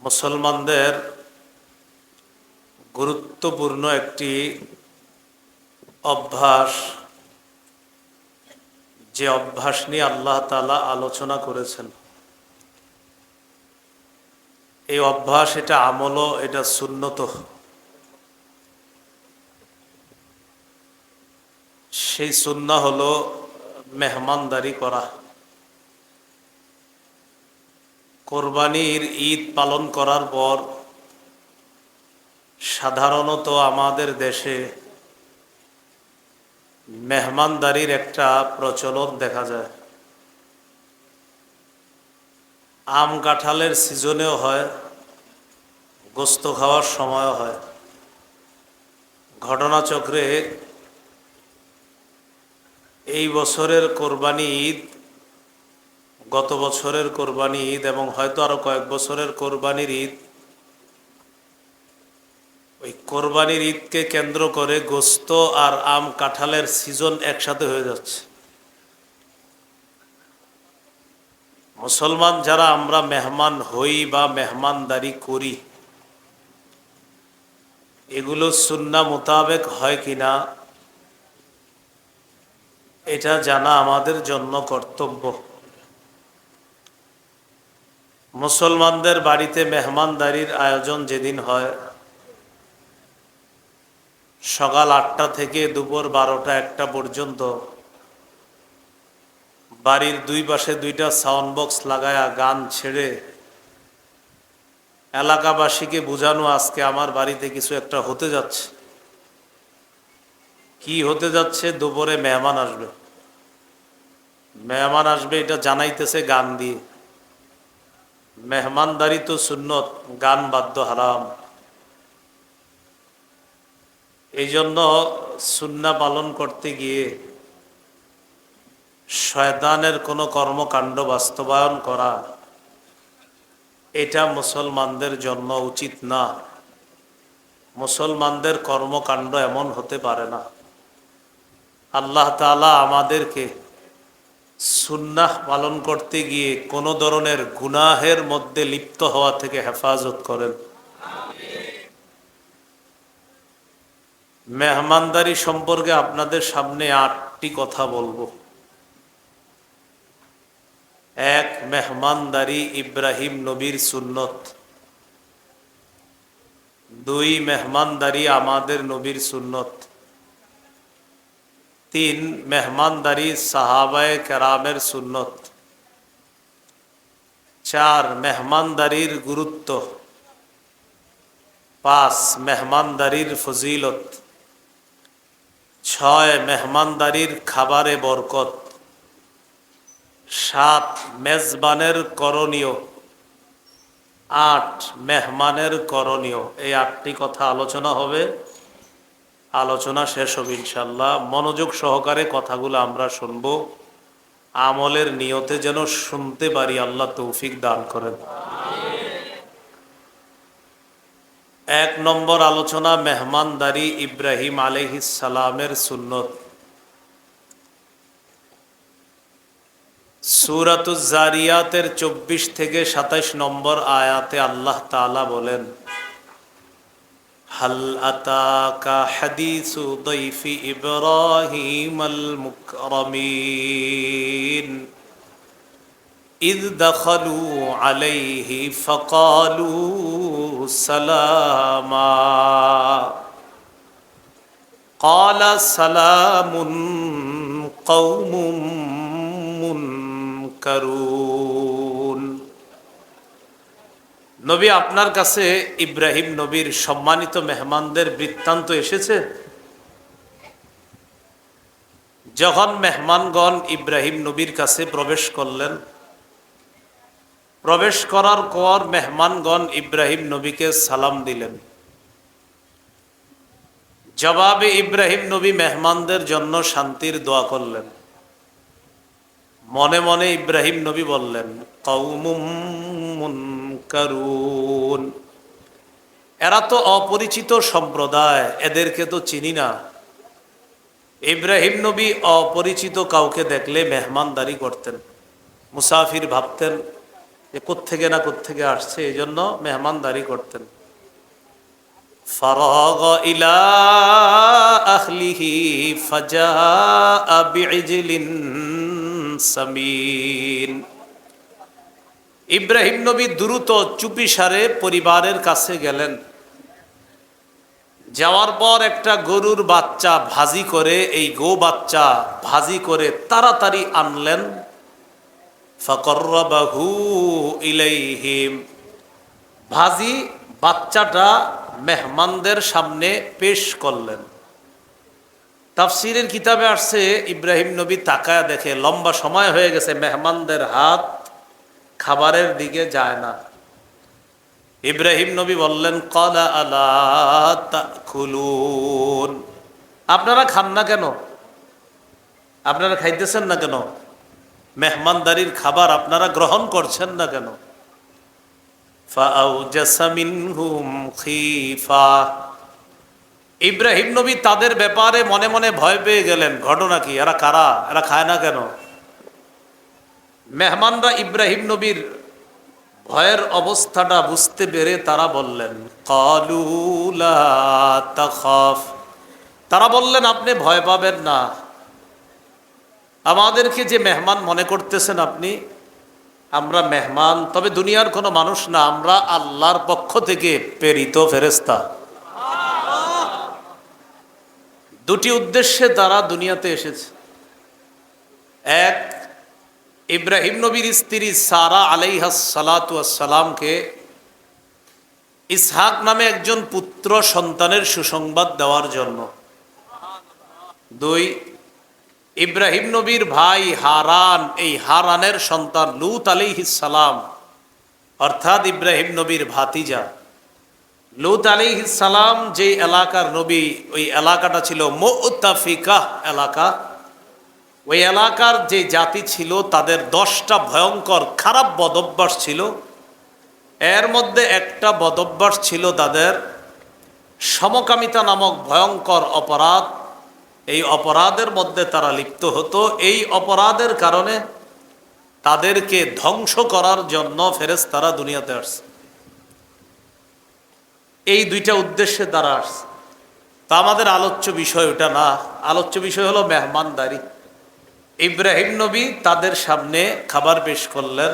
মুসলমানদের গুরুত্বপূর্ণ একটি অভ্যাস, যে অভ্যাস নিয়ে আল্লাহ তাআলা আলোচনা করেছেন। এই অভ্যাস, এটা আমলও, এটা সুন্নত। সেই সুন্নাহ হলো মেহমানদারি করা। কোরবানির ঈদ পালন করার পর সাধারণত আমাদের দেশে মেহমানদারির একটা প্রচলন দেখা যায়। আম কাঁঠালের সিজনেও হয়, গোস্ত খাওয়ার সময়ও হয়। ঘটনাচক্রে এই বছরের কোরবানি ঈদ, গত বছরের কোরবানি ঈদ এবং হয়তো আরো কয়েক বছরের কোরবানির ঈদ, ওই কোরবানির ঈদকে কেন্দ্র করে গোস্ত আর আম কাঁঠালের সিজন একসাথে হয়ে যাচ্ছে। মুসলমান যারা আমরা মেহমান হই বা মেহমানদারি করি, এগুলো সুন্নাহ মোতাবেক হয় কিনা এটা জানা আমাদের জন্য কর্তব্য। মুসলমানদের বাড়িতে মেহমানদারির আয়োজন যেদিন হয়, সকাল 8টা থেকে দুপুর 12টা-1টা পর্যন্ত বাড়ির দুই পাশে দুইটা সাউন্ড বক্স লাগায়া গান ছেড়ে এলাকাবাসীকে বোঝানো আজকে আমার বাড়িতে কিছু একটা হতে যাচ্ছে। কি হতে যাচ্ছে? দুপুরে মেহমান আসবে। মেহমান আসবে এটা জানাইতেছে গান দিয়ে। মেহমানদারি তো সুন্নত, গান বাদ্য হারাম। এই জন্য সুন্নাহ পালন করতে গিয়ে শয়তানের কোনো কর্মকাণ্ড বাস্তবায়ন করা, এটা মুসলমানদের জন্য উচিত না। মুসলমানদের কর্মকাণ্ড এমন হতে পারে না। আল্লাহ তাআলা আমাদেরকে সুন্নাহ পালন করতে গিয়ে কোনো ধরনের গুনাহের মধ্যে লিপ্ত হওয়া থেকে হেফাজত করেন। মেহমানদারি সম্পর্কে আপনাদের সামনে 8টি কথা বলবো। 1, মেহমানদারি ইব্রাহিম নবীর সুন্নত। 2, মেহমানদারি আমাদের নবীর সুন্নত। 3, মেহমানদারি সাহাবায়ে কেরামের সুন্নত। 4, মেহমানদারির গুরুত্ব। 5, মেহমানদারির ফজিলত। 6, মেহমানদারির খাবারে বরকত। 7, মেজবানের করণীয়। 8, মেহমানের করণীয়। এই 8টি কথা আলোচনা হবে। আলোচনা শেষ হবে ইনশাআল্লাহ। মনোযোগ সহকারে কথাগুলো আমরা শুনব, আমলের নিয়তে যেন শুনতে পারি। আল্লাহ তৌফিক দান করেন। 1 নম্বর আলোচনা, মেহমানদারি ইব্রাহিম আলাইহিস সালামের সুন্নত। সূরাতুজ জারিয়াতের 24 থেকে 27 নম্বর আয়াতে আল্লাহ তাআলা বলেন, হাল আতাকা হাদিসু দাইফি ইব্রাহিমাল মুকরামিন ইয দাখালু আলাইহি ফাকালু সালামা ক্বালা সালামুন কওমুম মুনকারুন। নবী, আপনার কাছে ইব্রাহিম নবীর সম্মানিত মেহমানদের বৃত্তান্ত এসেছে। যখন মেহমানগণ ইব্রাহিম নবীর কাছে প্রবেশ করলেন, প্রবেশ করার পর মেহমানগণ ইব্রাহিম নবীকে সালাম দিলেন। জবাবে ইব্রাহিম নবী মেহমানদের জন্য শান্তির দোয়া করলেন। মনে মনে ইব্রাহিম নবী বললেন, কওমুম মুনকারুন, এরা তো অপরিচিত সম্প্রদায়, এদেরকে তো চিনি না। ইব্রাহিম নবী অপরিচিত কাউকে দেখলে মেহমানদারি করতেন, মুসাফির ভাবতেন, যে কোত্থেকে না কোত্থেকে আসছে, এই জন্য মেহমানদারি করতেন। ফারাগ ইলা আহলিহি ফাজাআ বিইজলিন সামিন। ইব্রাহিম নবী দ্রুত চুপিসারে পরিবারের কাছে গেলেন। যাওয়ার পর একটা গরুর বাচ্চা ভাজি করে, এই গো বাচ্চা ভাজি করে তাড়াতাড়ি আনলেন। ফাকররাবাহু ইলাইহিম, ভাজি বাচ্চাটা মেহমানদের সামনে পেশ করলেন। তাফসীরের কিতাবে আসছে ইব্রাহিম নবী তাকায়া দেখে লম্বা সময় হয়ে গেছে, মেহমানদের হাত খাবারের দিকে যায় না। ইব্রাহিম নবী বললেন, ক্বালা আলা তাকুলুন, আপনারা খান না কেন? আপনারা খাইতেছেন না কেন? মেহমানদারির খাবার আপনারা গ্রহণ করছেন না কেন? ফাআউজাসা মিনহুম খীফা, ইব্রাহিম নবী তাদের ব্যাপারে মনে মনে ভয় পেয়ে গেলেন। ঘটনা কি? এরা কারা? এরা খায় না কেন? মেহমানরা ইব্রাহিম নবীর ভয়ের অবস্থাটা বুঝতে পেরে তারা বললেন, ক্বালু লা তাখাফ, তারা বললেন আপনি ভয় পাবেন না। আমাদেরকে যে মেহমান মনে করতেছেন আপনি, আমরা মেহমান, তবে দুনিয়ার কোনো মানুষ না, আমরা আল্লাহর পক্ষ থেকে প্রেরিত ফেরেশতা। দুটি উদ্দেশ্যে তারা দুনিয়াতে এসেছে। এক, ইব্রাহিম নবীর স্ত্রী সারা আলাইহাস সালাতু ওয়াস সালামকে ইসহাক নামে একজন পুত্র সন্তানের সুসংবাদ দেওয়ার জন্য। দুই, ইব্রাহিম নবীর ভাই হারান, এই হারানের সন্তান লূত আলাইহিস সালাম, অর্থাৎ ইব্রাহিম নবীর ভাতিজা লূত আলাইহিস সালাম যে এলাকার নবী, ওই এলাকাটা ছিল মুতাফিকাহ এলাকা। ওই এলাকার যে জাতি ছিল তাদের 10টা ভয়ঙ্কর খারাপ বদভ্যাস ছিল। এর মধ্যে একটা বদভ্যাস ছিল তাদের সমকামিতা নামক ভয়ঙ্কর অপরাধ। এই অপরাধের মধ্যে তারা লিপ্ত হতো। এই অপরাধের কারণে তাদেরকে ধ্বংস করার জন্য ফেরেশতারা দুনিয়াতে আসছে। এই দুইটা উদ্দেশ্যে তারা আসছে। তা আমাদের আলোচ্য বিষয় ওটা না, আলোচ্য বিষয় হলো মেহমানদারি। ইব্রাহিম নবী তাদের সামনে খাবার পেশ করলেন,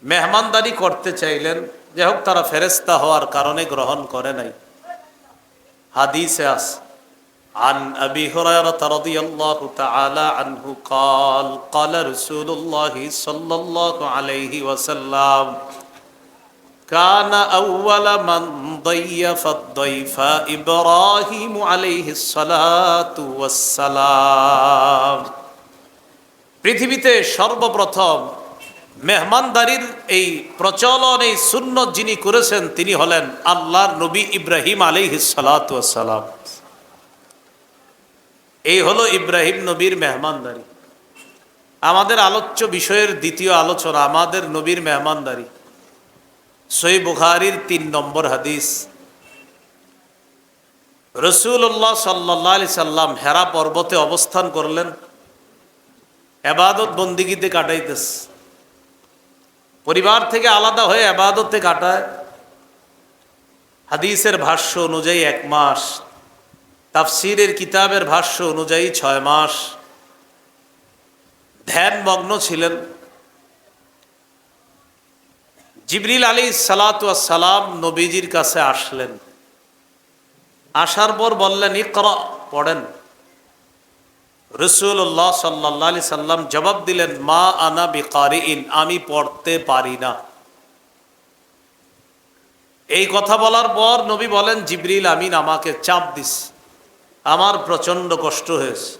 মেহমানদারি করতে চাইলেন। যাই হোক, তারা ফেরেশতা হওয়ার কারণে গ্রহণ করে নাই। হাদিসে আছে عن أبي هريرة رضي الله تعالى عنه قال قال رسول الله صلى الله عليه وسلم كان أول من ضيف الضيف إبراهيم عليه الصلاة والسلام। পৃথিবীতে সর্বপ্রথম মেহমানদারির এই প্রচলন, এই সুন্নত যিনি করেছেন তিনি হলেন আল্লাহর নবী ইব্রাহিম আলাইহিস সালাতু ওয়াস সালাম। এই হলো ইব্রাহিম নবীর মেহমানদারি। আমাদের আলোচ্য বিষয়ের দ্বিতীয় আলোচনা আমাদের নবীর মেহমানদারি। সহিহ বুখারীর 3 নম্বর হাদিস। রাসূলুল্লাহ সাল্লাল্লাহু আলাইহি সাল্লাম হেরা পর্বতে অবস্থান করলেন, ইবাদত বন্দিগিতে কাটাইতেছে। পরিবার থেকে আলাদা হয়ে ইবাদতে কাটায়। হাদিসের ভাষ্য অনুযায়ী 1 মাস, তাফসীরের কিতাবের ভাষ্য অনুযায়ী 6 মাস ধ্যানমগ্ন ছিলেন। জিবরিল আলাইহিস সালাতু ওয়াস সালাম নবীজির কাছে আসলেন। আসার পর বললেন, ইকরা, পড়েন। রাসূলুল্লাহ সাল্লাল্লাহু আলাইহি সাল্লাম জবাব দিলেন, মা আনা বিকারিইন, আমি পড়তে পারি না। এই কথা বলার পর নবী বলেন, জিবরিল আমিন আমাকে চাপ দিস, আমার প্রচন্ড কষ্ট হয়েছে।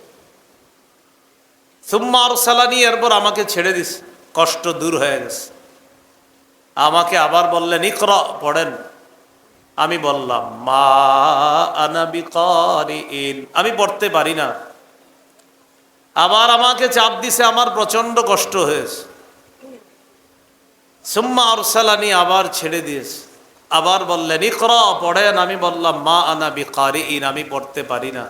সুম্মা আরসালানি, এরপর আমাকে ছেড়ে দিস, কষ্ট দূর হয়ে গেছে। আমাকে আবার বললেন, ইকরা, পড়েন। আমি বললাম, মা আনা বিকারিইন, আমি পড়তে পারি না। আবার আমাকে চাপ দিছে, আমার প্রচন্ড কষ্ট হয়েছে। সুম্মা আরসালানি, আবার ছেড়ে দিয়েছে। আবার বললেন, ইকরা, পড়েন। আমি বললাম, মা আনা বিকারিইন, আমি পড়তে পারি না।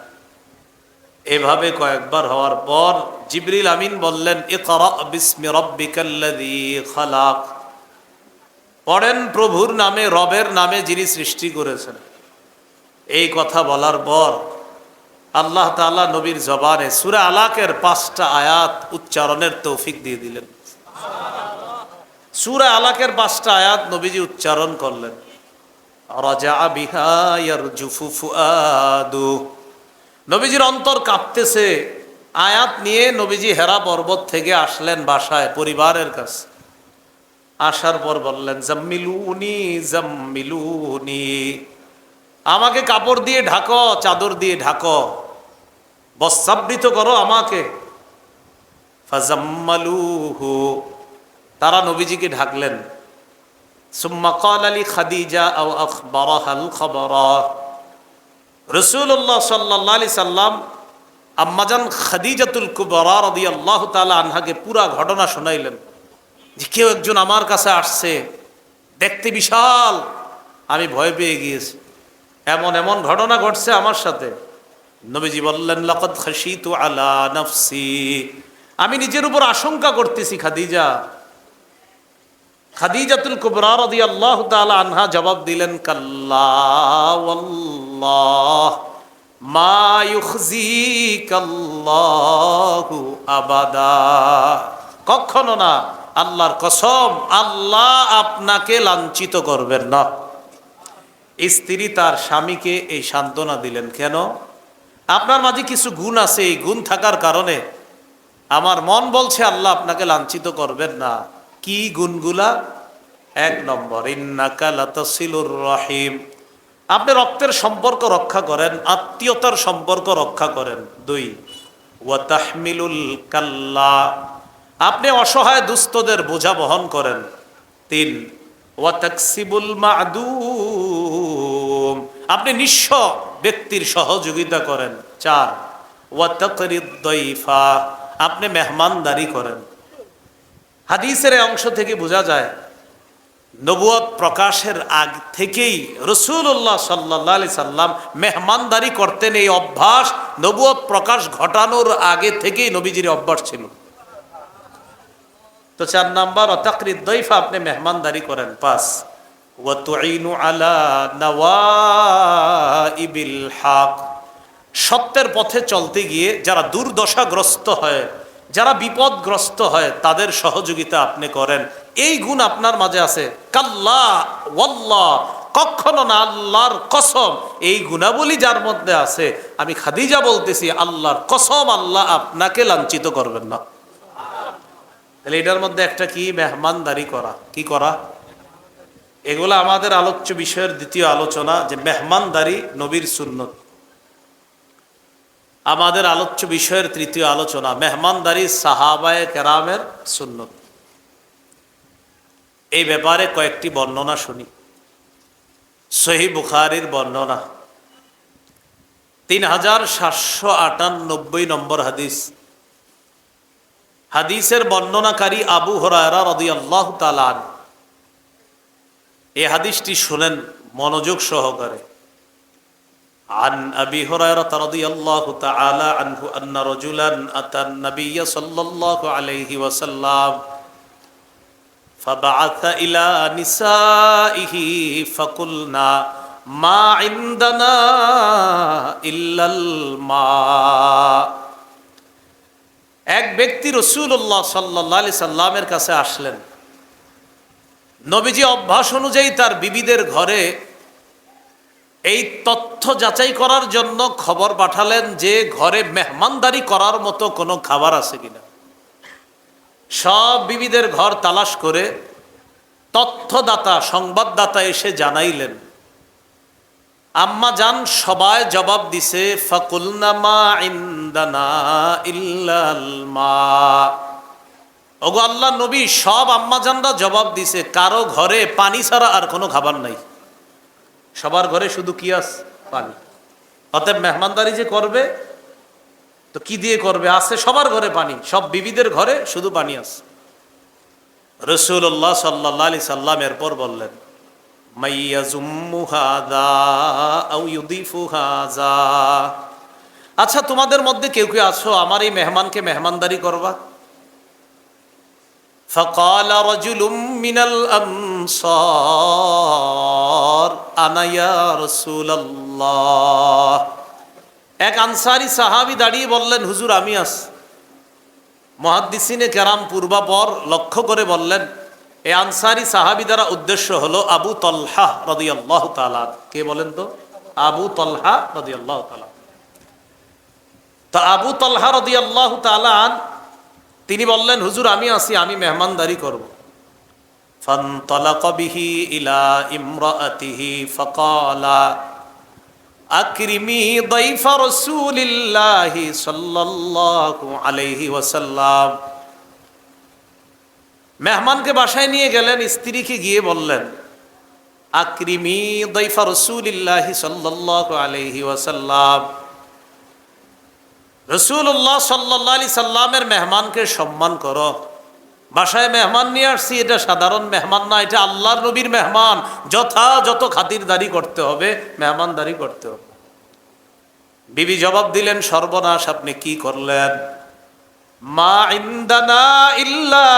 এভাবে কয়েকবার হওয়ার পর জিবরিল আমিন বললেন, ইকরা বিসমি রাব্বিকাল্লাযী খালাক, পড়েন প্রভুর নামে, রবের নামে যিনি সৃষ্টি করেছেন। এই কথা বলার পর আল্লাহ তাআলা নবীর জবানে সূরা আলাকের 5টা আয়াত উচ্চারণের তৌফিক দিয়ে দিলেন। সূরা আলাকের 5টা আয়াত নবীজি উচ্চারণ করলেন। রাজা বিহা ইয়ারজুফু ফুআদু, নবীজির অন্তর কাঁপতেছে। আয়াত নিয়ে নবীজি হেরা পর্বত থেকে আসলেন বাসায় পরিবারের কাছে। আসার পর বললেন, জাম্মিলুনি জাম্মিলুনি, আমাকে কাপড় দিয়ে ঢাকো, চাদর দিয়ে ঢাকো, বস্ত্রাবৃত করো আমাকে। ফাজাম্মালুহু, তারা নবীজিকে ঢাকলেন। সুম্মা ক্বালা লি খাদিজা আও আখবারাহাল খবরা, রাসূলুল্লাহ সাল্লাল্লাহু আলাইহি সাল্লাম আম্মাজান খাদিজাতুল কুবরা রাদিয়াল্লাহু তাআলা আনহাকে পুরা ঘটনা শোনাইলেন যে কেউ একজন আমার কাছে আসছে, দেখতে বিশাল, আমি ভয় পেয়ে গিয়েছি, এমন এমন ঘটনা ঘটছে আমার সাথে। নবীজি বললেন, লাকাদ খাশিতু আলা নাফসি, আমি নিজের উপর আশঙ্কা করতেছি খাদিজা। খাদিজাতুল কুবরা রাদিয়াল্লাহু তাআলা আনহা জবাব দিলেন, কাল্লা ওয়াল্লাহ মা ইউখজিকাল্লাহু আবাদা, কখনো না, আল্লাহর কসম, আল্লাহ আপনাকে লাঞ্ছিত করবেন না। স্ত্রী তার স্বামীকে এই সান্ত্বনা দিলেন, কেন? আপনার মাঝে কিছু গুণ আছে, এই গুণ থাকার কারণে আমার মন বলছে আল্লাহ আপনাকে লাঞ্ছিত করবেন না। কি গুণগুলা? 1 নম্বর, ইন্নাকা লাতাসিলুর রহিম, আপনি রক্তের সম্পর্ক রক্ষা করেন, আত্মীয়তার সম্পর্ক রক্ষা করেন। 2, ওয়া তাহমিলুল কাল্লা, আপনি অসহায় দুস্থদের বোঝা বহন করেন। 3, ওয়া তাকসিবুল মা'দুম, আপনি নিঃস্ব ব্যক্তির সহযোগিতা করেন। 4, ওয়া তাকরিদ দাইফা, আপনি মেহমানদারি করেন। হাদিসের এই অংশ থেকে বোঝা যায় নবুয়ত প্রকাশের আগ থেকেই রাসূলুল্লাহ সাল্লাল্লাহু আলাইহি সাল্লাম মেহমানদারি করতেন। এই অভ্যাস নবুয়ত প্রকাশ ঘটানোর আগে থেকেই নবীজির অভ্যাস ছিল। তো 4 নাম্বার, তাকরিদ দাইফা, আপনি মেহমানদারি করেন। 5, ওয়া তুঈনু আলা নওয়াইবিল হক, সত্যের পথে চলতে গিয়ে যারা দুর্দশাগ্রস্ত হয়, যারা বিপদগ্রস্ত হয়, তাদের সহযোগিতা আপনি করেন। এই গুণ আপনার মাঝে আছে। কাল্লা ওয়াল্লাহ, কখনো না, আল্লাহর কসম, এই গুণাবলী যার মধ্যে আছে, আমি খাদিজা বলতেছি, আল্লাহর কসম, আল্লাহ আপনাকে লাঞ্ছিত করবেন না। তাহলে এটার মধ্যে একটা কি? মেহমানদারি করা। কি করা? এগুলো আমাদের আলোচ্য বিষয়ের দ্বিতীয় আলোচনা, যে মেহমানদারি নবীর সুন্নত। আমাদের আলোচ্য বিষয়ের তৃতীয় আলোচনা, মেহমানদারি সাহাবায়ে কেরামের সুন্নত। এই ব্যাপারে কয়েকটি বর্ণনা শুনি। সহিহ বুখারীর বর্ণনা, 3798 নম্বর হাদিস। হাদিসের বর্ণনাকারী আবু হুরায়রা রাদিয়াল্লাহু তাআলা আনহু। এই হাদিসটি শুনেন মনোযোগ সহকারে। عن أبي هريرة رضي الله تعالى عنه أن رجلا أتى النبي صلى الله عليه وسلم فبعث إلى نسائه فقلنا ما عندنا إلا الماء। এক ব্যক্তি রাসূলুল্লাহ সাল্লাল্লাহু আলাইহি সাল্লামের কাছে আসলেন। নবীজি অভ্যাস অনুযায়ী তার বিবিদের ঘরে এই তথ্য যাচাই করার জন্য খবর পাঠালেন যে ঘরে মেহমানদারি করার মতো কোনো খাবার আছে কিনা। সব বিবিদের ঘর তালাশ করে তথ্যদাতা, সংবাদদাতা এসে জানাইলেন। আম্মা জান সবাই জবাব দিছে, ফাকুলনা মা ইনদানা ইল্লাল মা। ওগো আল্লাহ নবী, সব আম্মা জানরা জবাব দিছে, কারো ঘরে পানি ছাড়া আর কোনো খাবার নাই। সবার ঘরে শুধু কি আছে? পানি। অতএব মেহমানদারি যে করবে তো কি দিয়ে করবে? আছে সবার ঘরে পানি, সব বিবিদের ঘরে শুধু পানি আছে। রাসূলুল্লাহ সাল্লাল্লাহু আলাইহি সাল্লাম এরপর বললেন, মাইয়াজুম্মু হাযা আও ইউদিফু হাযা, আচ্ছা তোমাদের মধ্যে কেউ কেউ আছো আমার এই মেহমানকে মেহমানদারি করবা? ফাকালা রাজুলুম মিনাল আনসার আনা ইয়া রাসূলুল্লাহ। এক আনসারী সাহাবী দাঁড়িয়ে বললেন, হুজুর আমি আছি। মুহাদ্দিসিনে কেরাম পূর্বাপর লক্ষ্য করে বললেন, এই আনসারী সাহাবী দ্বারা উদ্দেশ্য হলো আবু তলহা রাদিয়াল্লাহু তাআলা। কে বলেন তো? আবু তলহা রাদিয়াল্লাহু তাআলা। তো আবু তলহা রাদিয়াল্লাহু তাআলা তিনি বললেন, হুজুর আমি আছি, আমি মেহমানদারি করব। ফানতালাকা বিহি ইলা ইমরাআতিহি ফাকালা আকরিমি দাইফা রাসূলিল্লাহি সাল্লাল্লাহু আলাইহি ওয়াসাল্লাম। মেহমানকে বাসায় নিয়ে গেলেন, স্ত্রীকে গিয়ে বললেন, আকরিমি দাইফা রাসূলিল্লাহি সাল্লাল্লাহু আলাইহি ওয়াসাল্লাম, রাসূলুল্লাহ সাল্লাল্লাহু আলাইহি সাল্লামের মেহমানকে সম্মান করো। বাসায় মেহমান নিয়ে আসছি, এটা সাধারণ মেহমান না, এটা আল্লাহর নবীর মেহমান, যথাযথ খাতিরদারি করতে হবে, মেহমানদারি করতে হবে। বিবি জবাব দিলেন, সর্বনাশ, আপনি কি করলেন? মা ইনদানা ইল্লা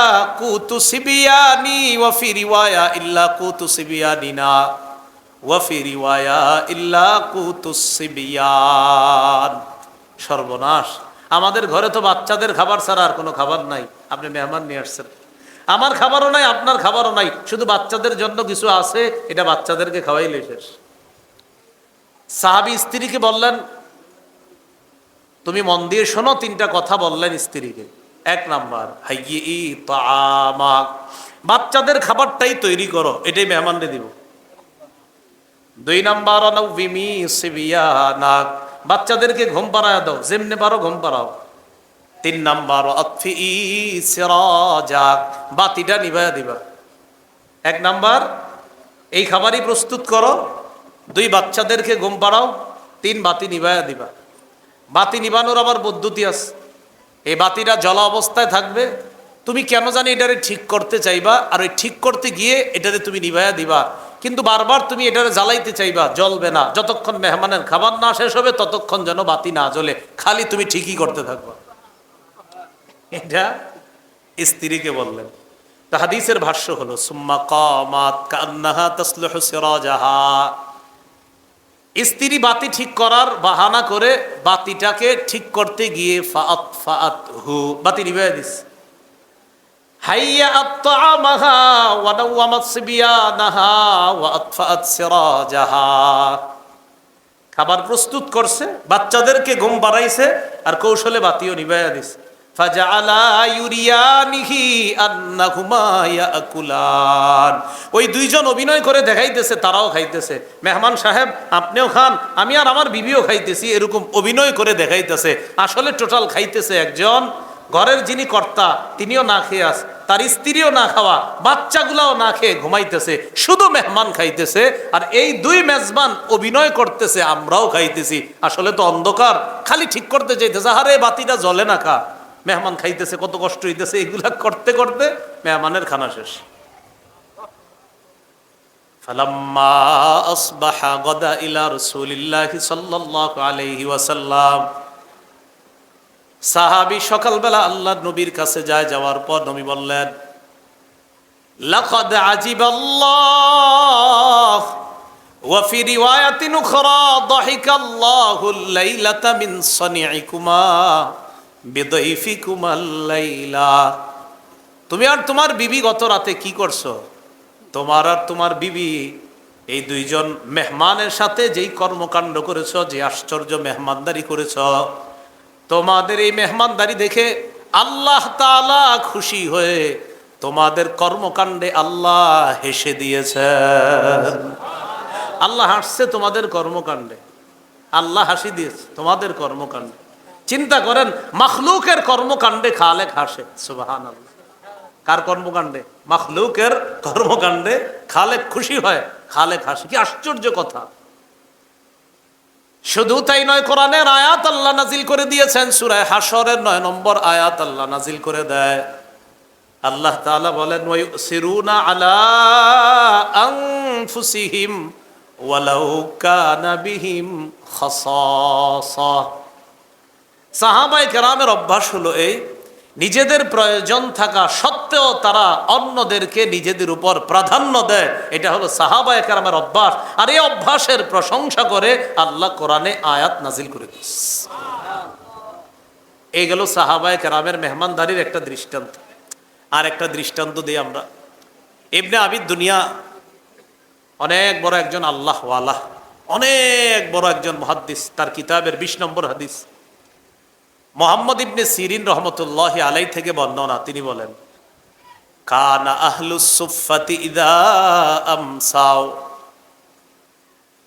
কুতু সিবিয়ানি ওয়া ফি রিওয়ায়া ইল্লা কুতু সিবিয়ানিনা ওয়া ফি রিওয়ায়া ইল্লা কুতু সিবিয়ান। সর্বনাশ, আমাদের ঘরে তো বাচ্চাদের খাবার ছাড়া আর কোনো খাবার নাই, আপনি মেহমান নিয়ে আসছেন। আমার খাবারও নাই, আপনার খাবারও নাই, শুধু বাচ্চাদের জন্য কিছু আছে, এটা বাচ্চাদেরকে খাওয়াইলে শেষ। সাহাবী স্ত্রীকে বললেন, তুমি মন দিয়ে শোনো, তিনটা কথা বললেন স্ত্রীকে। এক নাম্বার, হাইয়ি তাআমাক, বাচ্চাদের খাবারটাই তৈরি করো, এটাই মেহমানদের দিব। দুই নাম্বার, নাউবিমি সিবিয়ানাক, বাচ্চাদেরকে ঘুম পাড়ায় দাও, যেমনে পারো ঘুম পাড়াও। তিন নাম্বার, আতফিই সিরাজাক, বাতিটা নিভায়া দিবা। এক নাম্বার, এই খাবারই প্রস্তুত করো। দুই, বাচ্চাদেরকে ঘুম পাড়াও। তিন, বাতি নিভায়া দিবা। বাতি নিভানোর আবার পদ্ধতি আছে। এই বাতিটা জ্বলা অবস্থায় থাকবে, তুমি কেন জানি এটারে ঠিক করতে চাইবা, আর ওই ঠিক করতে গিয়ে এটারে তুমি নিভায়া দিবা, কিন্তু বারবার তুমি এটারে জ্বালাইতে চাইবা, জ্বলবে না। যতক্ষণ মেহমানের খাবার না শেষ হবে ততক্ষণ যেন বাতি না জ্বলে, খালি তুমি ঠিকই করতে থাকবা। এটা স্ত্রীকে বললেন। তা হাদিসের ভাষ্য হলো, সুম্মা কামাত কান্নাহা তাসলুহু সিরাজাহা, স্ত্রী বাতি ঠিক করার বাহানা করে বাতিটাকে ঠিক করতে গিয়ে ফাআতহু, বাতি নিভায়া দিছে। হাইয়া আত্তামাহা ওয়া নাওয়ামাত সিবিয়ানাহা ওয়া আতফাআত সিরাজাহা, খাবার প্রস্তুত করছে, বাচ্চাদেরকে ঘুম পাড়াইছে, আর কৌশলে বাতিও নিভায়া দিছে। ফাজাআলা ইউরিয়ানিহি আন্নাহুমা ইয়াকুলান, ওই দুইজন অভিনয় করে দেখাইতেছে তারাও খাইতেছে। মেহমান সাহেব আপনিও খান, আমি আর আমার বিবিও খাইতেছি, এরকম অভিনয় করে দেখাইতেছে। আসলে টোটাল খাইতেছে একজন, ঘরের যিনি কর্তা তিনিও না খেয়ে আস, তার স্ত্রীও না খাওয়া, বাচ্চাগুলাও না খেয়ে ঘুমাইতেছে, শুধু মেহমান খাইতেছে। আর এই দুই মেজবান অভিনয় করতেছে আমরাও খাইতেছি। আসলে তো অন্ধকার, খালি ঠিক করতে চাইতেছে, আরে বাতিটা জ্বলে না, খা, মেহমান খাইতেছে, কত কষ্ট হইতেছে। এগুলা করতে করতে মেহমানের খানা শেষ। ফালাম্মা আসবাহা গাদা ইলা রাসূলিল্লাহি সাল্লাল্লাহু আলাইহি ওয়াসাল্লাম, সাহাবী সকালবেলা আল্লাহর নবীর কাছে যায়। যাওয়ার পর নবী বললেন, লাকাদ আজিবাল্লাহ ওয়া ফি রিওয়ায়াতিন উখরা দাহিকাল্লাহুল লাইলাতা মিন সানিইকুমা বিদাইফিকুমাল লাইলা। তুমি আর তোমার বিবি গত রাতে কি করছো? তোমার আর তোমার বিবি এই দুইজন মেহমানের সাথে যেই কর্মকাণ্ড করেছো, যে আশ্চর্য মেহমানদারি করেছো, তোমাদের এই মেহমানদারি দেখে আল্লাহ তাআলা খুশি হয়ে তোমাদের কর্মকাণ্ডে আল্লাহ হেসে দিয়েছেন। আল্লাহ হাসছে তোমাদের কর্মকাণ্ডে, আল্লাহ হাসি দিয়েছে তোমাদের কর্মকাণ্ডে। চিন্তা করেন, মাখলুকের কর্মকাণ্ডে খালেক হাসে, সুবহানাল্লাহ। কার কর্মকাণ্ডে? মাখলুকের কর্মকাণ্ডে খালেক খুশি হয়, খালেক হাসে। কি আশ্চর্য কথা! শুধু তাই নয়, কোরআনের আয়াত আল্লাহ নাজিল করে দিয়েছেন। সূরা হাশরের 9 নম্বর আয়াত আল্লাহ নাজিল করে দেয়। আল্লাহ তাআলা বলেন, ওয়ায়ুসিরুনা আলা আনফুসিহিম ওয়ালাউ কানা বিহিম খাসাসা। সাহাবায়ে কেরামের অভ্যাস হলো এই, নিজেদের প্রয়োজন থাকা সত্ত্বেও তারা অন্যদেরকে নিজেদের উপর প্রাধান্য দেয়। এটা হলো সাহাবায়ে কেরামের অভ্যাস। আর এই অভ্যাসের প্রশংসা করে আল্লাহ কোরআনে আয়াত নাজিল করে দিয়েছে। এই গেল সাহাবায়ে কেরামের মেহমানদারির একটা দৃষ্টান্ত। আর একটা দৃষ্টান্ত দিই আমরা। ইবনে আবি দুনিয়া অনেক বড় একজন আল্লাহওয়ালা, অনেক বড় একজন মুহাদ্দিস। তার কিতাবের 20 নম্বর হাদিস মুহাম্মদ ইবনে সিরিন রহমতুল্লাহি আলাই থেকে বর্ণনা। তিনি বলেন, কানা আহলুস সুফফাতি ইযা আমসাও।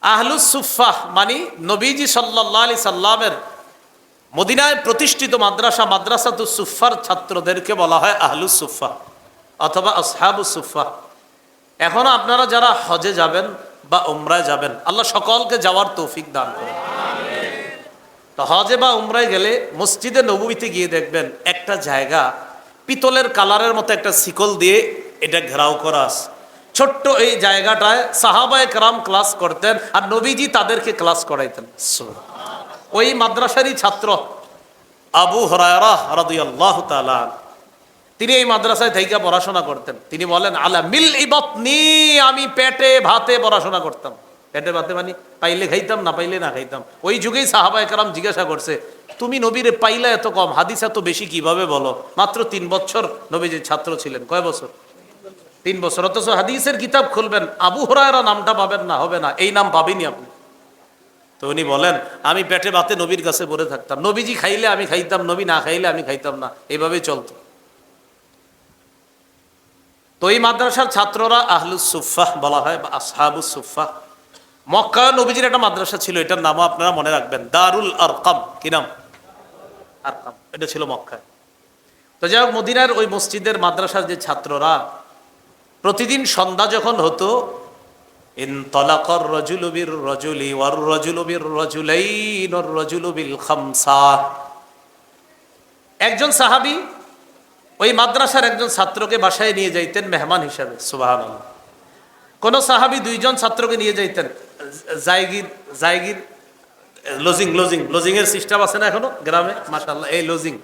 আহলুস সুফফাহ মানে নবীজি সাল্লাল্লাহু আলাইহি সাল্লামের মদিনায় প্রতিষ্ঠিত মাদ্রাসাতুস সুফফার ছাত্রদেরকে বলা হয় আহলুস সুফফাহ অথবা আসহাবুস সুফফাহ। এখনো আপনারা যারা হজে যাবেন বা উমরায় যাবেন, আল্লাহ সকলকে যাওয়ার তৌফিক দান করেন। তো হজে বা উমরায় গেলে মসজিদে নববীতে গিয়ে দেখবেন একটা জায়গা পিতলের কালারের মতো একটা শিকল দিয়ে এটা ঘেরাও করা আছে। ছোট্ট এই জায়গাটায় সাহাবায়ে কেরাম ক্লাস করতেন আর নবীজি তাদেরকে ক্লাস করাইতেন। ওই মাদ্রাসারই ছাত্র আবু হুরায়রা রাদিয়াল্লাহু তাআলা, তিনি এই মাদ্রাসায় থেকে পড়াশোনা করতেন। তিনি বলেন, আলা মিল ইবাতনি, আমি পেটে ভাতে পড়াশোনা করতাম। পেটে ভাতে মানে পাইলে খাইতাম, না পাইলে না খাইতাম। ওই যুগেই সাহাবায়ে কেরাম জিজ্ঞাসা করছে, তুমি নবীরে পাইলা এত কম, হাদিস এত বেশি কিভাবে বলো? মাত্র 3 বছর নবীজির ছাত্র ছিলেন। কয় বছর? 3 বছর। অথচ হাদিসের কিতাব খুলবেন, আবু হুরায়রা নামটা পাবেন না, হবে না, এই নাম পাবেনি আপনি। তো উনি বলেন, আমি পেটে ভাতে নবীর কাছে পড়ে থাকতাম। নবীজি খাইলে আমি খাইতাম, নবী না খাইলে আমি খাইতাম না, এইভাবেই চলতো। তো এই মাদ্রাসার ছাত্ররা আহলুস সুফফাহ বলা হয় বা আসহাবুস সুফফাহ। মক্কা নবীজির একটা মাদ্রাসা ছিল, এটার নামও আপনারা মনে রাখবেন, দারুল আরকাম। কি নাম? আরকাম। এটা ছিল মক্কায়। তো যাই হোক, মদিনার ওই মসজিদের মাদ্রাসার যে ছাত্ররা, প্রতিদিন সন্ধ্যা যখন হতো, ইনতালাকার রাজুলু বির রাজুলি ওয়ার রাজুলু বির রাজুলাইন ওয়ার রাজুলু বিল খামসা। একজন সাহাবী ওই মাদ্রাসার একজন ছাত্রকে বাসায় নিয়ে যাইতেন মেহমান হিসাবে। সুবহানাল্লাহ। কোন সাহাবী 2 জন ছাত্রকে নিয়ে যাইতেন জায়গির লজিং এর সিস্টেম আছে না এখনো গ্রামে? মাশাআল্লাহ, এই লজিং।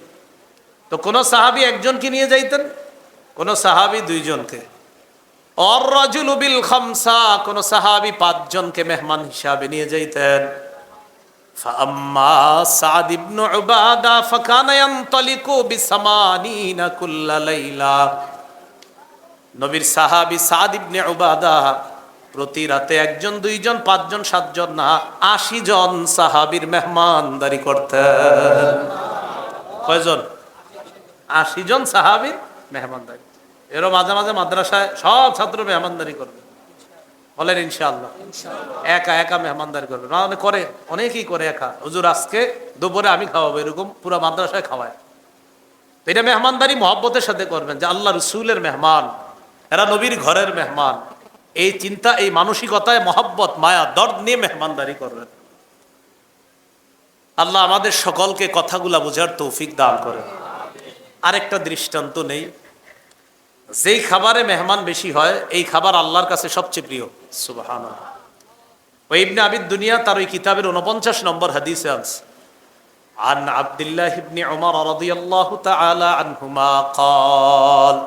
তো কোন সাহাবী একজনকে নিয়ে যাইতেন, কোন সাহাবী 2 জনকে। আর রাজুলু বিল খামসা, কোন সাহাবী 5 জনকে মেহমান হিসাবে নিয়ে যাইতেন। ফাআম্মা সাদ ইবনে উবাদা ফাকানা ইয়ানতালিকু বিসামানিনা কুল্লা লাইলা। নবীর সাহাবী সাদ ইবনে উবাদা প্রতি রাতে 1 জন 2 জন 5 জন 7 জন না 80 জন সাহাবীর মেহমানদারি করতেন। কয়জন? 80 জন সাহাবীর মেহমানদারি। এরও মাঝে মাঝে মাদ্রাসায় সব ছাত্র মেহমানদারি করবে। বলেন ইনশাআল্লাহ। একা একা মেহমানদারি করবে না, করে অনেকেই করে একা। হুজুর আজকে দুপুরে আমি খাওয়াবো, এরকম পুরো মাদ্রাসায় খাওয়ায়। তো এটা মেহমানদারি মহব্বতের সাথে করবেন, যে আল্লাহ রসুলের মেহমান, এরা নবীর ঘরের মেহমান। এই চিন্তা, এই মানসিকতায় মহব্বত, মায়া, দর্দ নিয়ে মেহমানদারি করবেন। আল্লাহ আমাদের সকলকে কথাগুলা বোঝার তৌফিক দান করেন। আরেকটা দৃষ্টান্ত নেই, যেই খাবারে মেহমান বেশি হয় এই খাবার আল্লাহর কাছে সবচেয়ে প্রিয়। সুবহানাল্লাহ। ওই ইবনে আবি দুনিয়া তার ওই কিতাবের 49 নম্বর হাদিসে আছে, আন আব্দুল্লাহ ইবনে উমর রাদিয়াল্লাহু তাআলা আনহুমা قال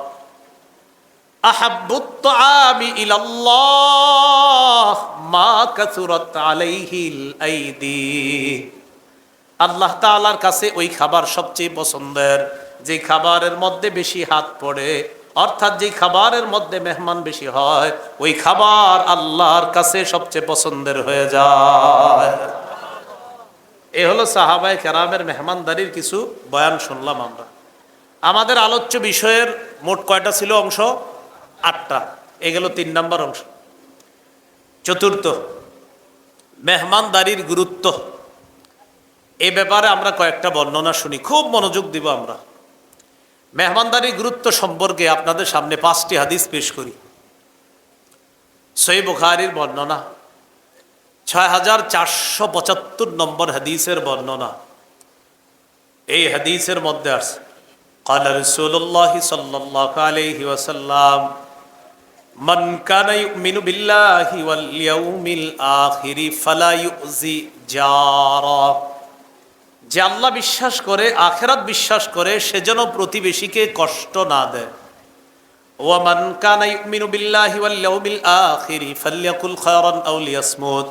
আহাব্বুত তাআমি ইলাল্লাহ মা কাসুরাত আলাইহিল আইদি। আল্লাহ তাআলার কাছে ওই খাবার সবচেয়ে পছন্দের যে খাবারের মধ্যে বেশি হাত পড়ে, অর্থাৎ যে খাবারের মধ্যে মেহমান বেশি হয়, ওই খাবার আল্লাহর কাছে সবচেয়ে পছন্দের হয়ে যায়। এ হলো সাহাবায়ে কেরামের মেহমানদারির কিছু বয়ান শুনলাম আমরা। আমাদের আলোচ্য বিষয়ের মোট কয়টা ছিল অংশ? 8টা। এগুলো 3 নম্বর অংশ। চতুর্থ, মেহমানদারির গুরুত্ব। এ ব্যাপারে আমরা কয়েকটা বর্ণনা শুনি, খুব মনোযোগ দিব আমরা। মেহমানদারির গুরুত্ব সম্পর্কে আপনাদের সামনে 5টি হাদিস পেশ করি। সহিহ বুখারীর বর্ণনা, 6475 নম্বর হাদিসের বর্ণনা। এই হাদিসের মধ্যে আছে, قال رسول الله صلى الله عليه وسلم من كان يؤمن بالله واليوم الآخر فلا يؤذي جاره। যে আল্লাহ বিশ্বাস করে, আখিরাত বিশ্বাস করে, সে যেন প্রতিবেশীকে কষ্ট না দেয়। ওয়ামান কানা ইউমিনু বিল্লাহি ওয়াল ইয়াউমিল আখিরি ফালইয়াকুল খায়রান আও লিয়াসমুত।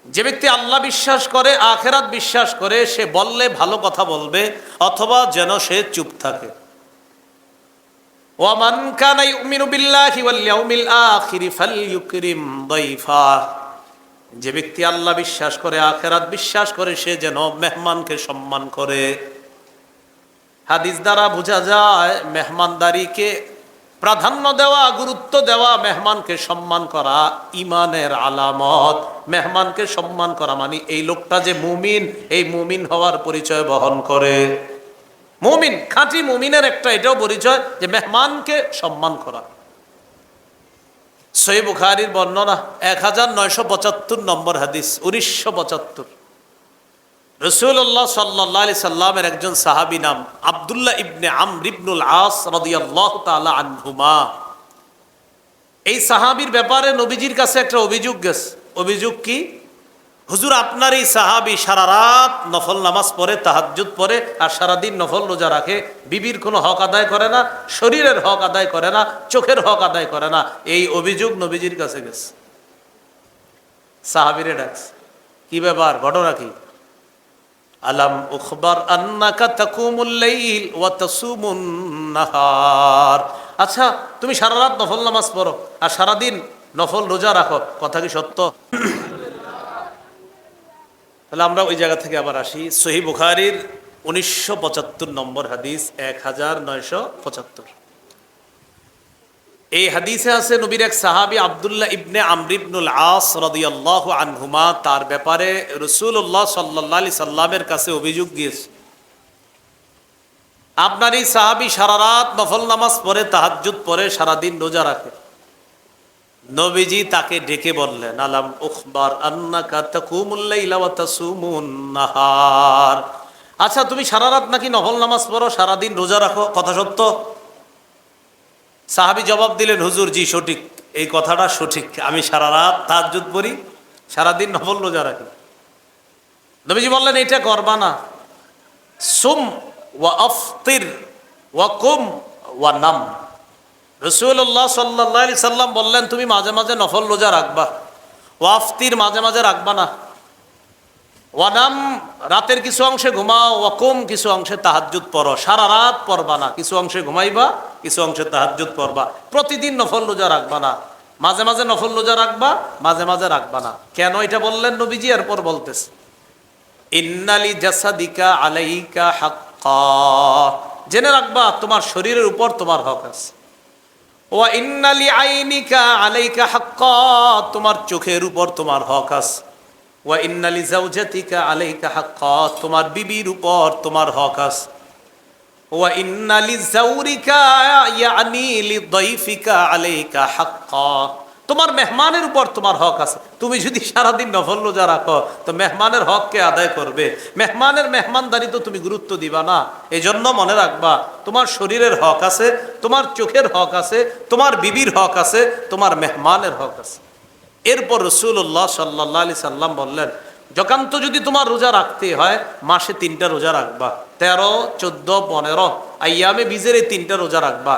যে ব্যক্তি আল্লাহ বিশ্বাস করে, আখিরাত বিশ্বাস করে, সে বললে ভালো কথা বলবে অথবা যেন সে চুপ থাকে। ওয়ামান কানা ইউমিনু বিল্লাহি ওয়াল ইয়াউমিল আখিরি ফালইউকরিম দাইফা। যে ব্যক্তি আল্লাহ বিশ্বাস করে, আখিরাত বিশ্বাস করে, সে যেন মেহমানকে সম্মান করে। হাদিস দ্বারা বোঝা যায় মেহমানদারিকে প্রাধান্য দেওয়া, গুরুত্ব দেওয়া, মেহমানকে সম্মান করা ঈমানের আলামত। মেহমানকে সম্মান করা মানে এই লোকটা যে মুমিন, এই মুমিন হওয়ার পরিচয় বহন করে। মুমিন, খাঁটি মুমিনের একটা এটাও পরিচয় যে মেহমানকে সম্মান করা। সহিহ বুখারীর বর্ণনা 1975 নম্বর হাদিস, 1975। রাসূলুল্লাহ সাল্লাল্লাহু আলাইহি সাল্লামের একজন সাহাবী নাম আব্দুল্লাহ ইবনে আমর ইবনুল আস রাদিয়াল্লাহু তাআলা আনহুমা। এই সাহাবীর ব্যাপারে নবীজির কাছে একটা অভিযোগ গেছে। অভিযোগ কি? হুজুর, আপনার এই সাহাবী সারা রাত নফল নামাজ পড়ে, তাহাজ্জুদ পড়ে, আর সারাদিন নফল রোজা রাখে, বিবির কোনো হক আদায় করে না, শরীরের হক আদায় করে না, চোখের হক আদায় করে না। এই অভিযোগ নবীজির কাছে গেছে। সাহাবীরে ডাকছে, কি ব্যাপার, ঘটনা কি? আলাম উখবার আন্নাকা তাকুমুল লাইল ওয়া তাসুমুন নাহার। আচ্ছা, তুমি সারা রাত নফল নামাজ পড়ো আর সারাদিন নফল রোজা রাখো, কথা কি সত্য? তাহলে আমরা ওই জায়গা থেকে আবার আসি। সহিহ বুখারীর 1975 নম্বর হাদিস, 1975। এই হাদিসে আছে নবীর এক সাহাবী আব্দুল্লাহ ইবনে আমর ইবনুল আস রাদিয়াল্লাহু আনহুমা, তার ব্যাপারে রাসূলুল্লাহ সাল্লাল্লাহু আলাইহি সাল্লামের কাছে অভিযোগ গিয়েছে। আপনার এই সাহাবী সারা রাত নফল নামাজ পড়ে, তাহাজ্জুদ পড়ে, সারাদিন রোজা রাখে। নবীজি তাকে ডেকে বললেন, আলাম উখবার আন্নাকা তাকুমুল লাইলা ওয়া তাসুমুন নাহার। আচ্ছা, তুমি সারা রাত নাকি নফল নামাজ পড়ো, সারাদিন রোজা রাখো, কথা সত্য? সাহাবী জবাব দিলেন, হুজুর, জি সঠিক, এই কথাটা সঠিক, আমি সারা রাত তাহাজ্জুদ পড়ি, সারাদিন নফল রোজা রাখি। নবীজি বললেন, এটা করবা না। সুম ওয়া আফতির ওয়া কুম ওয়া নাম। রাসূলুল্লাহ সাল্লাল্লাহু আলাইহি সাল্লাম বললেন, তুমি মাঝে মাঝে নফল রোজা রাখবা, ওয়াফতির মাঝে মাঝে রাখবা না, ওয়ানাম রাতের কিছু অংশে ঘুমাও, ওয়াকুম কিছু অংশে তাহাজ্জুদ পড়ো, সারা রাত পড়বা না, কিছু অংশে ঘুমাইবা, কিছু অংশে তাহাজ্জুদ পড়বা। প্রতিদিন নফল রোজা রাখবা না, মাঝে মাঝে নফল রোজা রাখবা, মাঝে মাঝে রাখবা না। কেন এটা বললেন নবীজি? এরপর বলতেছে, ইন্নালি জাসাদিকা আলাইকা হাক্কা। জেনে রাখবা, তোমার শরীরের উপর তোমার হক আছে। ওয়া ইন্নালি আইনিকা আলাইকা হাক্কা, তোমার চোখের উপর তোমার হক আছে। ওয়া ইন্নালি যাওজাতিকা আলাইকা হাক্কা, তোমার বিবির উপর তোমার হক আছে। ওয়া ইন্নালি যাওরিকা ইয়ানি লিদাইফিকা আলাইকা হাক্কা, তোমার মেহমানের উপর তোমার হক আছে। তুমি যদি সারাদিন নফল রোজা রাখো তো মেহমানের হককে আদায় করবে, মেহমানের মেহমানদারি তো তুমি গুরুত্ব দিবা না। এই জন্য মনে রাখবা, তোমার শরীরের হক আছে, তোমার চোখের হক আছে, তোমার বিবির হক আছে, তোমার মেহমানের হক আছে। এরপর রাসূলুল্লাহ সাল্লাল্লাহু আলাইহি সাল্লাম বললেন, যকান্ত যদি তোমার রোজা রাখতে হয়, মাসে 3টা রোজা রাখবা, 13, 14, 15 আইয়ামে বীজের এই 3টা রোজা রাখবা।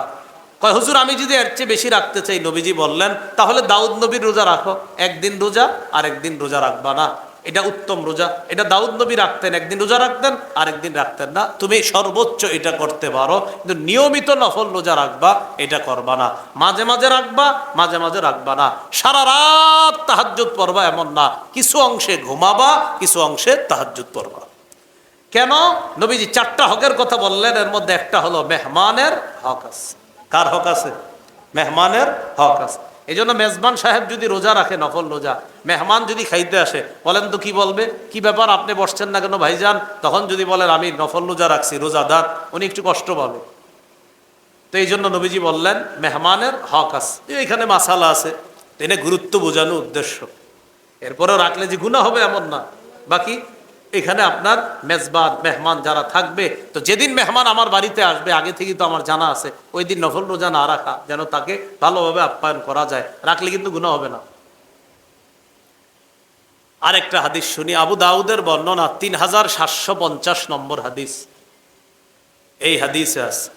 কয়, হুজুর, আমি যদি এর চেয়ে বেশি রাখতে চাই, নবীজি বললেন, তাহলে দাউদ নবীর রোজা রাখো, একদিন রোজা আর একদিন রোজা রাখবা না, এটা উত্তম রোজা। এটা দাউদ নবী রাখতেন, একদিন রোজা রাখতেন, আরেকদিন রাখতেন না। তুমি সর্বোচ্চ এটা করতে পারো, কিন্তু নিয়মিত নফল রোজা রাখবা এটা করবা না। মাঝে মাঝে রাখবা, মাঝে মাঝে রাখবা না। সারা রাত তাহাজ্জুদ পড়বা এমন না, কিছু অংশে ঘুমাবা, কিছু অংশে তাহাজ্জুদ পড়বা। কেন? নবীজি 4টা হকের কথা বললেন, এর মধ্যে একটা হলো মেহমানের হক আছে। কার হক আছে? মেহমানের হক আছে। এই জন্য মেজবান সাহেব যদি রোজা রাখে, নফল রোজা, মেহমান যদি খাইতে আসে, বলেন তো কি বলবে? কি ব্যাপার, আপনি বসছেন না কেন ভাইজান? তখন যদি বলেন আমি নফল রোজা রাখছি, রোজাদার, উনি একটু কষ্ট পাবে। তো এই জন্য নবীজি বললেন মেহমানের হক আছে। এখানে মাসালা আছে, এনে গুরুত্ব বোঝানো উদ্দেশ্য। এরপরেও রাখলে যে গুনাহ হবে এমন না। বাকি এখানে আপনার মেজবান মেহমান যারা থাকবে, তো যেদিন মেহমান আমার বাড়িতে আসবে আগে থেকে তো আমার জানা আছে, ওই দিন নফল রোজা না রাখা, যেন তাকে ভালোভাবে আপ্যায়ন করা যায়। রাখলে কিন্তু গুনাহ হবে না। আরেকটা হাদিস শুনি, আবু দাউদের বর্ণনা 3750 নম্বর হাদিস। এই হাদিসে আছে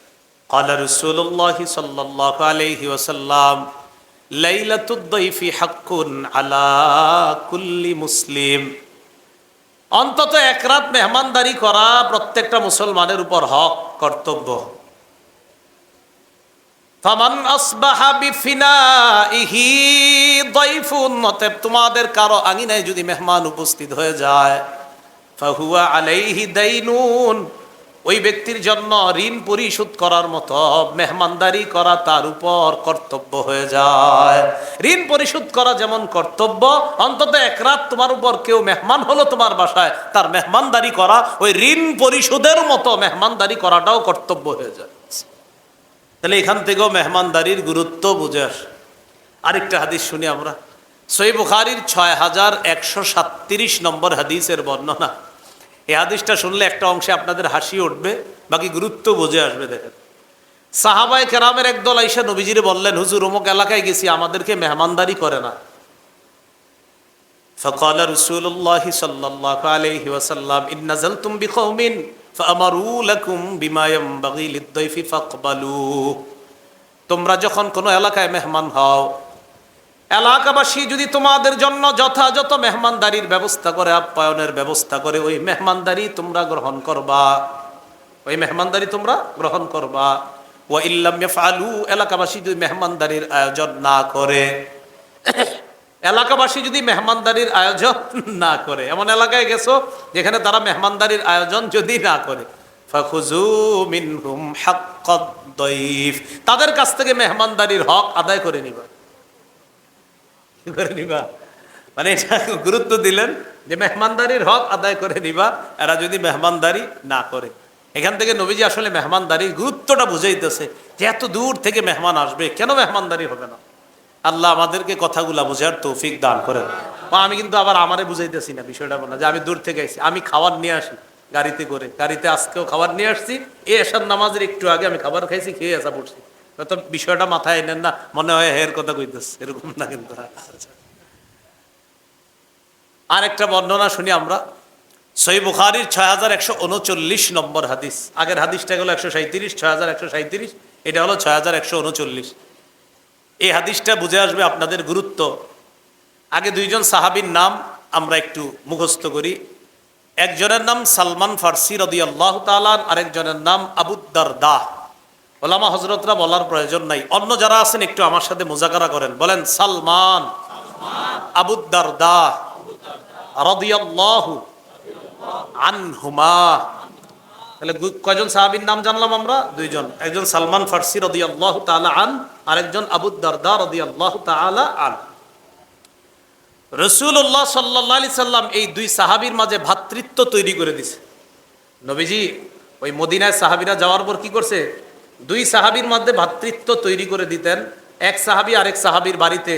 ক্বালা রাসূলুল্লাহি সাল্লাল্লাহু আলাইহি ওয়াসাল্লাম লাইলাতুদ দাইফি হাক্কুন আলা কুল্লি মুসলিম। অন্তত এক রাত মেহমানদারি করা প্রত্যেকটা মুসলমানের উপর হক, কর্তব্য। ফামান আসবাহা বিফিনাইহি দাইফুন, অতএব তোমাদের কারো আঙিনায় যদি মেহমান উপস্থিত হয়ে যায়, ফাহুয়া আলাইহি দাইনুন, ওই ব্যক্তির জন্য ঋণ পরিশোধ করার মতো মেহমানদারি করা তার উপর কর্তব্য হয়ে যায়। ঋণ পরিশোধ করা যেমন কর্তব্য, অন্তত এক রাত তোমার উপর কেউ মেহমান হলো তোমার বাসায়, তার মেহমানদারি করা ওই ঋণ পরিশোধের মতো মেহমানদারি করাটাও কর্তব্য হয়ে যায়। তাহলে এখান থেকেও মেহমানদারির গুরুত্ব বুঝে আসে। আরেকটা হাদিস শুনি আমরা, সহিহ বুখারীর 6137 নম্বর হাদিসের বর্ণনা। এই হাদিসটা শুনলে একটা অংশে আপনাদের হাসি উঠবে, বাকি গুরুত্ব বুঝে আসবে। দেখেন, সাহাবায়ে কেরামের একদল আইসা নবীজিরে বললেন, হুজুর অমুক এলাকায় গেছি, আমাদেরকে মেহমানদারি করে না। فقال رسول الله صلى الله عليه وسلم إن نزلتم بقوم فأمروا لكم بما ينبغي للضيف فاقبلوا। তোমরা যখন কোনো এলাকায় মেহমান হও, এলাকাবাসী যদি তোমাদের জন্য যথাযথ মেহমানদারির ব্যবস্থা করে, আপ্যায়নের ব্যবস্থা করে, ওই মেহমানদারি তোমরা গ্রহণ করবা, ওই মেহমানদারি তোমরা গ্রহণ করবা। ওয়া ইল্লাম ইয়াফআলু, এলাকাবাসী যদি মেহমানদারির আয়োজন না করে, এলাকাবাসী যদি মেহমানদারির আয়োজন না করে, এমন এলাকায় গেছো যেখানে তারা মেহমানদারির আয়োজন যদি না করে, ফাখুযু মিনহুম হাক্কাদ দাইফ, তাদের কাছ থেকে মেহমানদারির হক আদায় করে নিবা। কি করে নিবা? মানে এটা গুরুত্ব দিলেন যে মেহমানদারির হক আদায় করে নিবা, এরা যদি মেহমানদারি না করে। এখান থেকে নবীজি আসলে মেহমানদারির গুরুত্বটা বুঝাইতেছে যে এত দূর থেকে মেহমান আসবে, কেন মেহমানদারি হবে না। আল্লাহ আমাদেরকে কথাগুলা বোঝার তৌফিক দান করেন। আমি কিন্তু আবার আমারে বুঝাইতেছি না বিষয়টা, বলা যে আমি দূর থেকে আসছি, আমি খাবার নিয়ে আসি গাড়িতে করে, গাড়িতে আজকেও খাবার নিয়ে আসছি, এই এশার নামাজের একটু আগে আমি খাবার খাইছি, খেয়ে আসা পড়ছি। তো বিষয়টা মাথায় এনেন না, মনে হয় হের কথা কইতেছে, এরকম না কিন্তু। আরেকটা বর্ণনা শুনি আমরা, সহিহ বুখারীর 6139 নম্বর হাদিস। আগের হাদিসটা হলো 137, 6137, এটা হলো 6139। এই হাদিসটা বুঝে আসবে আপনাদের গুরুত্ব। আগে দুইজন সাহাবীর নাম আমরা একটু মুখস্থ করি। একজনের নাম সালমান ফারসি রাদিয়াল্লাহু তাআলা, আরেকজনের নাম আবু দারদা। ওলামা হযরতরা বলার প্রয়োজন নাই, অন্য যারা আছেন একটু আমার সাথে মুজাকারা করেন, বলেন সালমান, আবু দারদা রাদিয়াল্লাহু আনহুমা। তাহলে কয়জন সাহাবীর নাম জানলাম আমরা? দুইজন, একজন সালমান ফারসি রাদিয়াল্লাহু তাআলা আন, আরেকজন আবু দারদা রাদিয়াল্লাহু তাআলা আন। রাসূলুল্লাহ সাল্লাল্লাহু আলাইহি সাল্লাম এই দুই সাহাবীর মাঝে ভ্রাতৃত্ব তৈরি করে দিয়েছে। নবীজি ওই মদিনায় সাহাবীরা যাওয়ার পর কি করছে, দুই সাহাবীর মধ্যে ভ্রাতৃত্ব তৈরি করে দিতেন। এক সাহাবী আরেক সাহাবীর বাড়িতে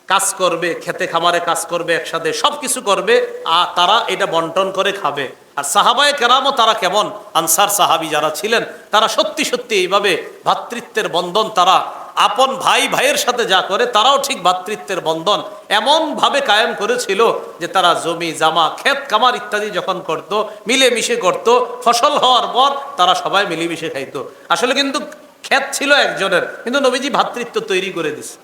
কাজ করবে, খেতে খামারে কাজ করবে, একসাথে সবকিছু করবে, আর তারা এটা বন্টন করে খাবে। আর সাহাবায়ে কেরামও তারা কেমন, আনসার সাহাবী যারা ছিলেন, তারা সত্যি সত্যি এইভাবে ভ্রাতৃত্বের বন্ধন, তারা আপন ভাই ভাইয়ের সাথে যা করে, তারাও ঠিক ভ্রাতৃত্বের বন্ধন এমন ভাবে কায়েম করেছিল যে তারা জমি জামা ক্ষেত কামার ইত্যাদি যখন করত, মিলেমিশে করত, ফসল হওয়ার পর তারা সবাই মিলেমিশে খাইতো। আসলে কিন্তু ক্ষেত ছিল একজনের, কিন্তু নবীজি ভ্রাতৃত্ব তৈরি করে দিছে।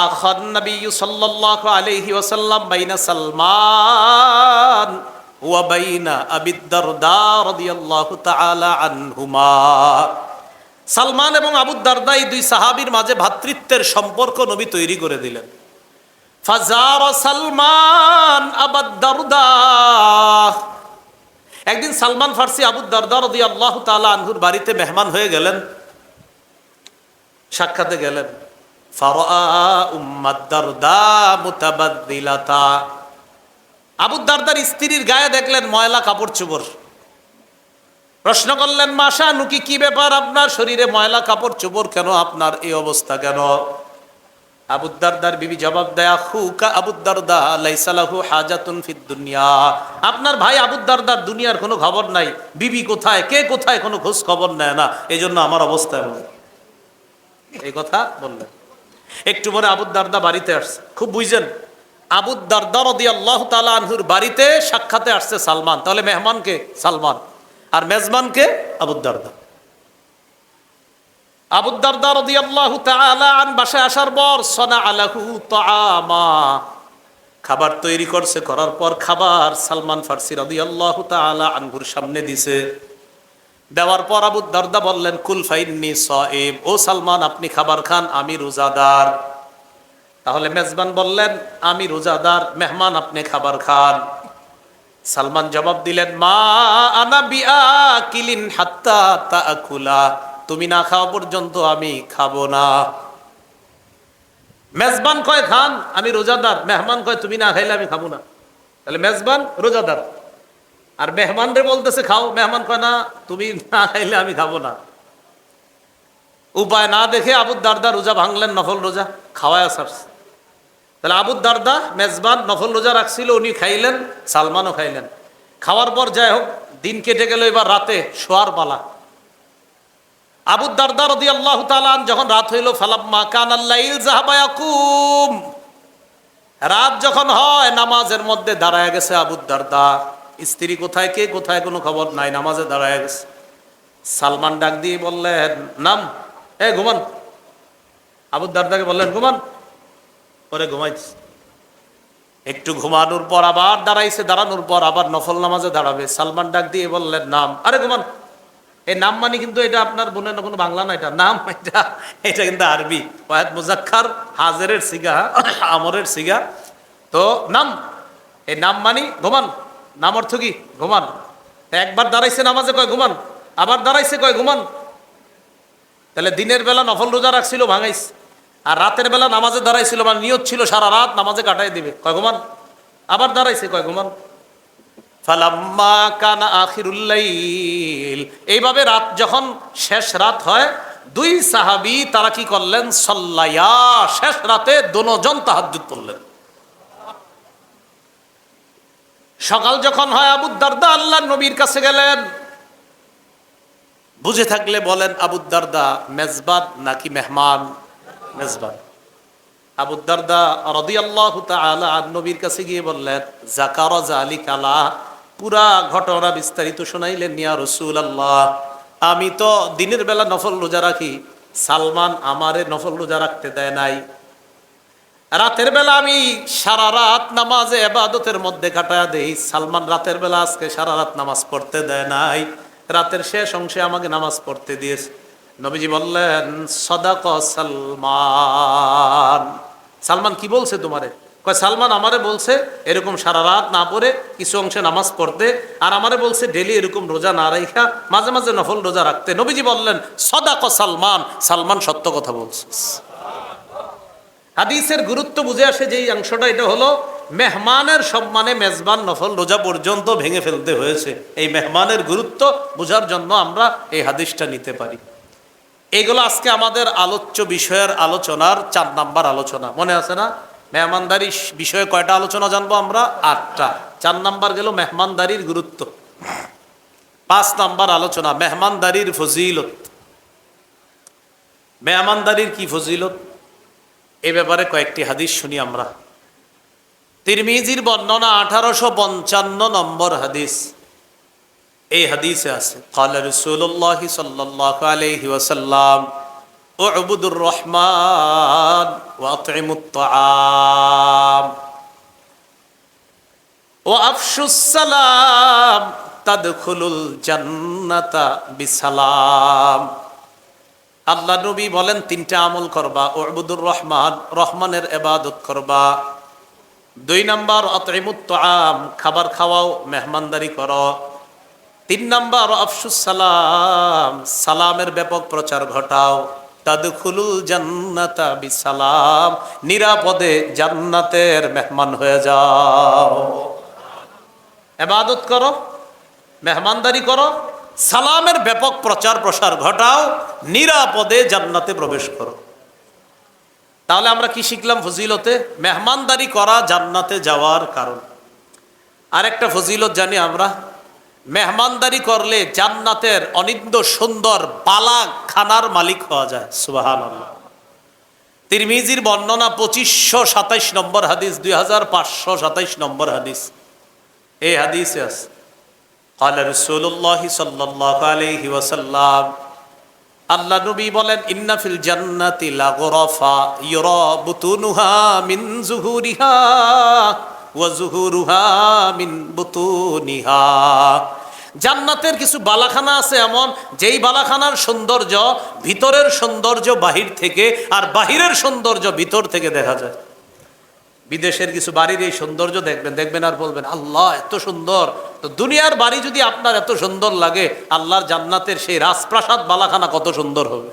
আখান নবী সাল্লাল্লাহু আলাইহি ওয়াসাল্লাম বাইনা সালমান ওয়া বাইনা আবি দারদা রাদিয়াল্লাহু তাআলা আনহুমা। সালমান এবং আবু দারদা এই দুই সাহাবীর মাঝে ভ্রাতৃত্বের সম্পর্ক নবী তৈরি করে দিলেন। ফাজারা সালমান আবু দারদা, একদিন সালমান ফারসি আবু দারদা রাদিয়াল্লাহু তাআলা আনহুর বাড়িতে মেহমান হয়ে গেলেন, সাক্ষাতে গেলেন। ফারাআ উম্মাদ দারদা মুতাবাদ্দিলাতা, আবু দারদার স্ত্রীর গায়ে দেখলেন ময়লা কাপড় চোপড়। প্রশ্ন করলেন, মাশা নুকি, কি ব্যাপার, আপনার শরীরে ময়লা কাপড় চোপড় কেন, আপনার এই অবস্থা কেন? আবু দারদার বিবি জবাব দেয়, আখুকা আবু দারদা লাইসা লাহু হাজাতুন ফিদ দুনিয়া, আপনার ভাই আবু দারদার দুনিয়ার কোনো খবর নাই, বিবি কোথায়, কে কোথায়, কোনো খোঁজ খবর নেয় না, এই জন্য আমার অবস্থা এমন। এই কথা বললেন। একটু পরে আবু দারদা বাড়িতে আসছে, খুব বুঝছেন, আবু দারদা রাদিয়াল্লাহু তাআলা আনহুর বাড়িতে সাক্ষাতে আসছে সালমান, তাহলে মেহমানকে সালমান আর মেজবানকে আবু দারদা। আবু দারদা রাদিয়াল্লাহু তাআলা আন বাসায় আসার পর সনা আলাহু তাআমা, খাবার তৈরি করছে, করার পর খাবার সালমান ফারসি রাদিয়াল্লাহু তাআলা আনহুর সামনে দিছে। দেওয়ার পর আবু দারদা বললেন কুল ফাইন্নি সাইম, ও সালমান আপনি খাবার খান, আমি রোজাদার। তাহলে মেজবান বললেন আমি রোজাদার, মেহমান আপনি খাবার খান। সালমান জবাব দিলেন মা আনা বিআকিলিন হাত্তা তাআকুলা, তুমি না খাওয়া পর্যন্ত আমি খাবো না। মেজবান কয় খান, আমি রোজাদার। মেহমান কয় তুমি না খাইলে আমি খাবো না। তাহলে মেজবান রোজাদার, আর মেহমান রে বলতেছে খাও। মেহমান কয় না, তুমি না খাইলে আমি খাবো না। উপায় না দেখে আবু দারদা রোজা ভাঙলেন, নফল রোজা খাওয়ায় সারছে। তাহলে আবু দারদা মেজবান নফল রোজা রাখছিল, উনি খাইলেন, সালমানও খাইলেন। খাওয়ার পর যাই হোক দিন কেটে গেল, এবার রাতে শোয়ার পালা। আবু দারদা রাদিয়াল্লাহু তাআলা যখন রাত হইল, ফালাম্মা কানাল লাইল যাহাবা ইয়াকুম, রাত যখন হয় নামাজের মধ্যে দাঁড়ায় গেছে আবু দারদা। স্ত্রী কোথায়, কে কোথায় কোনো খবর নাই, নামাজে দাঁড়ায় গেছে। সালমান ডাক দিয়ে বললেন নাম, এ ঘুমান। আবু দারদাকে বললেন ঘুমান, পরে ঘুমাইছে। একটু ঘুমানোর পর আবার দাঁড়াইছে, দাঁড়ানোর পর আবার নফল নামাজে দাঁড়াবে। সালমান ডাক দিয়ে বললেন নাম। আরে ঘুমান। এই নাম মানে কিন্তু এটা আপনার বোনের কোনো বাংলা না, এটা নাম, এটা কিন্তু আরবি। ওয়াহেদ মুজাক্কার, হাজেরের সিগা, আমরের সিগা। তো নাম, এই নাম মানি ঘুমান। নাম অর্থ কি? ঘুমান। একবার দাঁড়াইছে নামাজে কয় ঘুমান, আবার দাঁড়াইছে কয় ঘুমান। তাহলে দিনের বেলা নফল রোজা রাখছিল, ভাঙাইছে, আর রাতের বেলা নামাজে দাঁড়াইছিল, মানে নিয়ত ছিল সারা রাত নামাজে কাটাই দিবে, কয় ঘুমান। আবার দাঁড়াইছে কয় ঘুমান। ফালাম্মা কানা আখিরুল লাইল, এইভাবে রাত যখন শেষ রাত হয়, দুই সাহাবী তারা কি করলেন, সাল্লায়া, শেষ রাতে দুজন তাহাজ্জুদ পড়লেন। সকাল যখন হয় আবু দারদা আল্লাহর নবীর কাছে গেলেন। বুঝে থাকলে বলেন আবু দারদা মেজবান নাকি মেহমান? মেজবান। আবু দারদা রাদিয়াল্লাহু তাআলা আন নবীর কাছে গিয়ে বললেন যাকারা যালিকালা, পুরা ঘটনা বিস্তারিত শোনাইলেন। ইয়া রাসূলুল্লাহ, আমি তো দিনের বেলা নফল রোজা রাখি, সালমান আমারে নফল রোজা রাখতে দেয় নাই। রাতের বেলা আমি সারা রাত নামাজে ইবাদতের মধ্যে কাটায়া দেই, সালমান রাতের বেলা আজকে সারা রাত নামাজ পড়তে দেয় নাই, রাতের শেষ অংশে আমাকে নামাজ পড়তে দিয়েছে। নবীজি বললেন সাদাকা সালমান। সালমান কি বলছে তোমারে? কয় সালমান আমারে বলছে এরকম সারা রাত না পড়ে কিছু অংশে নামাজ পড়তে, আর আমারে বলছে ডেলি এরকম রোজা না রাখা, মাঝে মাঝে নফল রোজা রাখতে। নবীজি বললেন সাদাকা সালমান, সালমান সত্য কথা বলছে। হাদিসের গুরুত্ব বুঝে আসে যেই অংশটা, এটা হলো মেহমানের সম্মানে মেজবান নফল রোজা পর্যন্ত ভেঙে ফেলতে হয়েছে। এই মেহমানের গুরুত্ব বোঝার জন্য আমরা এই হাদিসটা নিতে পারি। এইগুলো আজকে আমাদের আলোচ্য বিষয়ের আলোচনার 4 নাম্বার আলোচনা। মনে আছে না? মেহমানদারি বিষয়ে কয়টা আলোচনা জানবো আমরা? 8টা। 4 নাম্বার গেল মেহমানদারির গুরুত্ব। 5 নাম্বার আলোচনা মেহমানদারির ফজিলত। মেহমানদারির কি ফজিলত, এ ব্যাপারে কয়েকটি হাদিস শুনি আমরা। তিরমিজির বর্ণনা 1855 নম্বর হাদিস। এই হাদিসে আছে ক্বালা রাসূলুল্লাহ সাল্লাল্লাহু আলাইহি ওয়াসাল্লাম উ'বুদুর রহমান ওয়া আত'ইমুত তাআম ওয়া আফশুস সালাম তাদখুলুল জান্নাতা বিসালাম। আল্লাহ নবী বলেন 3টা আমল করবা। উ'বুদুর রহমান, রহমানের ইবাদত করবা। 2 নাম্বার আত'ইমুত তাআম, খাবার খাওয়াও, মেহমানদারি করো। 3 নাম্বার আফশুস সালাম, সালামের ব্যাপক প্রচার ঘটাও। তাদখুলুল জান্নাতা বিসালাম, নিরাপদে জান্নাতের মেহমান হয়ে যাও। ইবাদত করো, মেহমানদারি করো, সালামের ব্যাপক প্রচার প্রসার ঘটাও, নিরাপদে জান্নাতে প্রবেশ করো। তাহলে আমরা কি শিখলাম ফজিলতে? মেহমানদারি করা জান্নাতে যাওয়ার কারণ। আরেকটা ফজিলত জানি আমরা, মেহমানদারি করলে জান্নাতের অনিন্দ্য সুন্দর বালা খানার মালিক হওয়া যায়। সুবহানাল্লাহ। তিরমিজির বর্ণনা 2527 নম্বর হাদিস, 2527 নম্বর হাদিস। এই হাদিসে আছে قال رسول الله صلى الله عليه وسلم, আল্লাহ নবী বলেন, ইন্না ফিল জান্নাতি লাগরাফা ইউরা বুতুনুহা মিন যুহুরিহা ওয়া যুহুরুহা মিন বুতুনিহা। জান্নাতের কিছু বালাখানা আছে এমন, যেই বালাখানার সৌন্দর্য ভিতরের সৌন্দর্য বাহির থেকে, আর বাহিরের সৌন্দর্য ভিতর থেকে দেখা যায়। বিদেশের কিছু বাড়ির এই সৌন্দর্য দেখবেন আর বলবেন আল্লাহ এত সুন্দর। তো দুনিয়ার বাড়ি যদি আপনার এত সুন্দর লাগে, আল্লাহর জান্নাতের সেই রাজপ্রাসাদ বালাখানা কত সুন্দর হবে।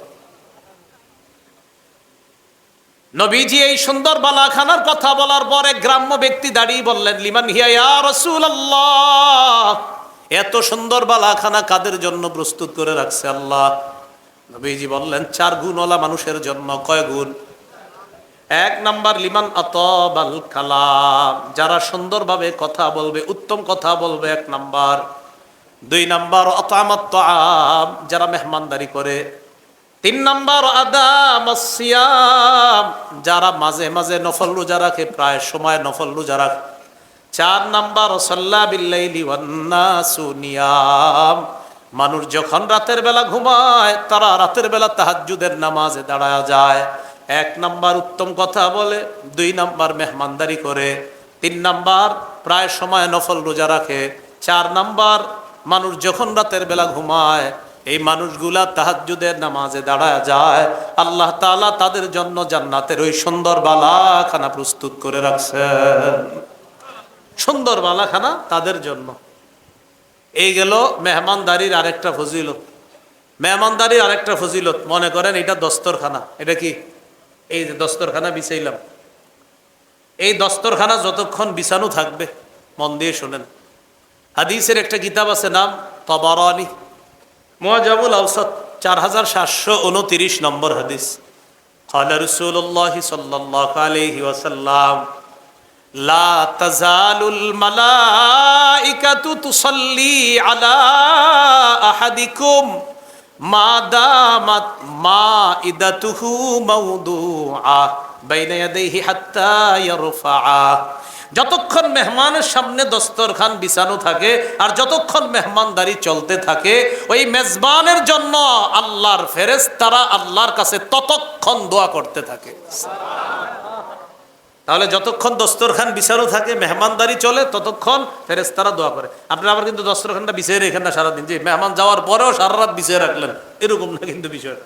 নবীজি এই সুন্দর বালাখানার কথা বলার পরে গ্রাম্য ব্যক্তি দাঁড়িয়ে বললেন, লিমান হিয়া ইয়া রাসূলুল্লাহ, এত সুন্দর বালাখানা কাদের জন্য প্রস্তুত করে রাখছে আল্লাহ? নবীজি বললেন, 4 গুণওয়ালা মানুষের জন্য। কয় গুণ? 1 নাম্বার লিমান আতাবাল কালাম, যারা সুন্দরভাবে কথা বলবে, উত্তম কথা বলবে 1 নাম্বার। 2 নাম্বার আতামাত তাআম, যারা মেহমানদারি করে। 3 নাম্বার আদামাস সিয়াম, যারা মাঝে মাঝে নফল রোজা রাখে, প্রায় সময় নফল রোজা রাখে। 4 নাম্বার সাল্লা বিল্লাইলি ওয়ান নাসু নিয়াম, মানুষ যখন রাতের বেলা ঘুমায়, তারা রাতের বেলা তাহাজ্জুদের নামাজে দাঁড়ায় যায়। 1 নাম্বার উত্তম কথা বলে, 2 নাম্বার মেহমানদারি করে, 3 নাম্বার প্রায় সময় নফল রোজা রাখে, 4 নাম্বার মানুষ যখন রাতের বেলা ঘুমায়, এই মানুষগুলা তাহাজ্জুদের নামাজে দাঁড়ায় যায়। আল্লাহ তাআলা তাদের জন্য জান্নাতের ওই সুন্দর বালাখানা প্রস্তুত করে রাখছেন। সুন্দর বালাখানা তাদের জন্য। এই গেল মেহমানদারির আরেকটা ফজিলত। মেহমানদারির আরেকটা ফজিলত, মনে করেন এটা দস্তরখানা। এটা কি? এই যে দস্তরখানা বিছাইলাম, এই দস্তরখানা যতক্ষণ বিছানো থাকবে, মন দিয়ে শোনেন, হাদিসের একটা কিতাব আছে, নাম তাবারানী মুআজামুল আওসাত, 4729 নম্বর হাদিস। قال رسول الله صلى الله عليه وسلم, لا تزال الملائكة تصلي على أحدكم ما دامت مائدته موضوعة بين يديه حتى يرفعه। যতক্ষণ মেহমানের সামনে দস্তরখান বিছানো থাকে আর যতক্ষণ মেহমানদারি চলতে থাকে, ওই মেজবানের জন্য আল্লাহর ফেরেশতারা আল্লাহর কাছে ততক্ষণ দোয়া করতে থাকে। তাহলে যতক্ষণ দস্তরখান বিছানো থাকে, মেহমানদারি চলে, ততক্ষণ ফেরেশতারা দোয়া করে। আপনারা আবার কিন্তু দস্তরখানটা বিছিয়ে রেখেন না সারাদিন, যে মেহমান যাওয়ার পরেও সারা রাত বিছিয়ে রাখলেন, এরকম না কিন্তু বিষয়টা।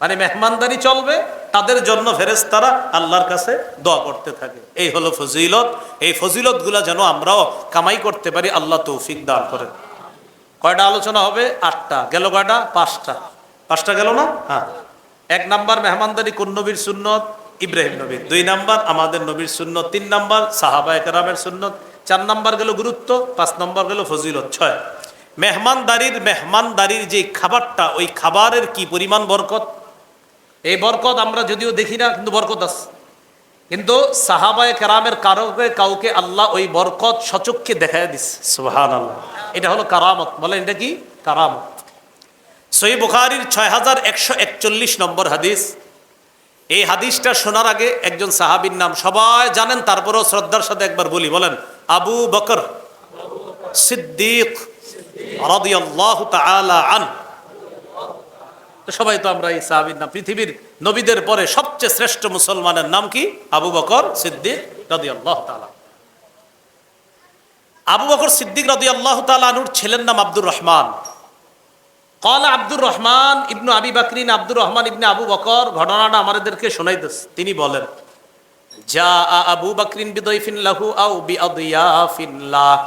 মানে মেহমানদারি চলবে, তাদের জন্য ফেরেশতারা আল্লাহর কাছে দোয়া করতে থাকে। এই হলো ফজিলত। এই ফজিলতগুলা যেন আমরাও কামাই করতে পারি, আল্লাহ তৌফিক দান করেন। কয়টা আলোচনা হবে? 8টা। গেল কয়টা? 5টা গেল না? হ্যাঁ। 1 নাম্বার মেহমানদারি কোন নবীর সুন্নত? ইব্রাহিম নবী। 2 নাম্বার আমাদের নবীর সুন্নত। 3 নাম্বার সাহাবায়ে কেরামের সুন্নত। 4 নাম্বার গেল গুরুত্ব। 5 নাম্বার গেল ফজিলত। 6 মেহমানদারির যে খাবারটা, ওই খাবারের কি পরিমাণ বরকত। এই বরকত আমরা যদিও দেখি না, কিন্তু বরকত আছে। কিন্তু সাহাবায়ে কেরামের কাউকে আল্লাহ ওই বরকত সচক্ষে দেখায় দিচ্ছে। সুবহানাল্লাহ। এটা হলো কারামত। বলেন এটা কি? কারামত। সহিহ বুখারীর 6141 নম্বর হাদিস। এই হাদিসটা শোনার আগে একজন সাহাবীর নাম সবাই জানেন, তারপরেও শ্রদ্ধার সাথে একবার বলি। বলেন, আবু বকর সিদ্দিক রাদিয়াল্লাহু তাআলা আনহু। তো সবাই তো আমরা এই সাহাবীর নাম, পৃথিবীর নবীদের পরে সবচেয়ে শ্রেষ্ঠ মুসলমানের নাম কি? আবু বকর সিদ্দিক রাদিয়াল্লাহু তাআলা। আবু বকর সিদ্দিক রাদিয়াল্লাহু তাআলা আনহুর ছেলের নাম আব্দুর রহমান। قال আব্দুর রহমান ইবনু আবি বকরিন, আব্দুর রহমান ইবনে আবু বকর ঘটনাটা আমাদেরকে শোনাইতেছে। তিনি বলেন, যা আবু বকরিন বিদাইফিন লাহু আও বিআদিয়াফিন লাহ।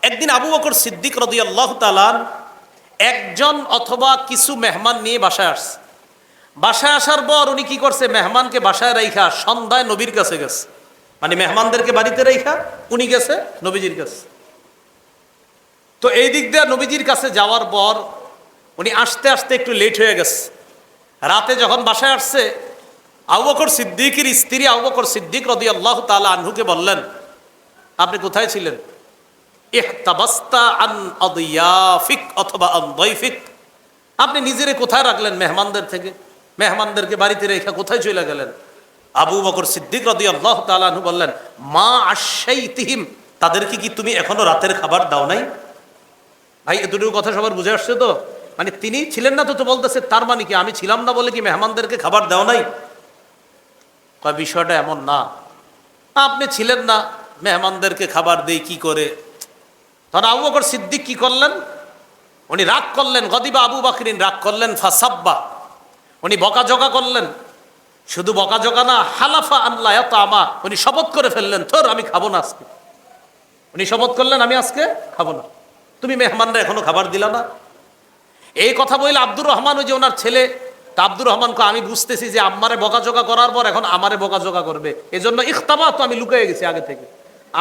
একদিন আবু বকর সিদ্দিক রাদিয়াল্লাহু তাআলা একজন অথবা কিছু মেহমান নিয়ে বাসায় আসছে। বাসায় আসার পর উনি কি করছে? মেহমানকে বাসায় রাইখা সন্ধ্যায় নবীর কাছে গেছে। মানে মেহমানদেরকে বাড়িতে রাইখা উনি গেছে নবীজির কাছে। তো এই দিক দিয়ে নবীজির কাছে যাওয়ার পর উনি আসতে আসতে একটু লেট হয়ে গেছে। রাতে যখন বাসায় আসছে, আবু বকর সিদ্দিকের স্ত্রী আবু বকর সিদ্দিক রাদিয়াল্লাহু তাআলা আনহুকে বললেন, আপনি কোথায় ছিলেন? ইহতাবাস্তা আন আদিয়াফিক অথবা আন দাইফিক। আপনি নিজেরে কোথায় রাখলেন মেহমানদের থেকে? মেহমানদেরকে বাড়িতে রেখে কোথায় চলে গেলেন? আবু বকর সিদ্দিক রাদিয়াল্লাহু তাআলা আনহু বললেন, মা আশাইতিহিম, তাদেরকে কি তুমি এখনো রাতের খাবার দাও নাই? ভাই এতটুকু কথা সবার বুঝে আসছে তো? মানে তিনি ছিলেন না তো বলতেছে, তার মানে কি আমি ছিলাম না বলে কি মেহমানদেরকে খাবার দাও নাই? কয় বিষয়টা এমন না, আপনি ছিলেন না, মেহমানদেরকে খাবার দেই কি করে? তখন আবু বকর সিদ্দিক কি করলেন? উনি রাগ করলেন, গদিবা আবু বকরিন, রাগ করলেন, ফাসাব্বা, উনি বকাঝকা করলেন। শুধু বকাঝকা না, হালাফা আল্লাহ ইয়াতামা, উনি শপথ করে ফেললেন, থর আমি খাবো না আজকে। উনি শপথ করলেন আমি আজকে খাবো না, তুমি মেহমানরা এখনো খাবার দিলা না। এই কথা বললে আব্দুর রহমান, ওই যে ওনার ছেলে, তা আব্দুর রহমানকে আমি বুঝতেছি যে আম্মারে বকাঝকা করার পর এখন আমারে বকাঝকা করবে, এজন্য ইখতাবা তো আমি লুকিয়ে গেছি আগে থেকে।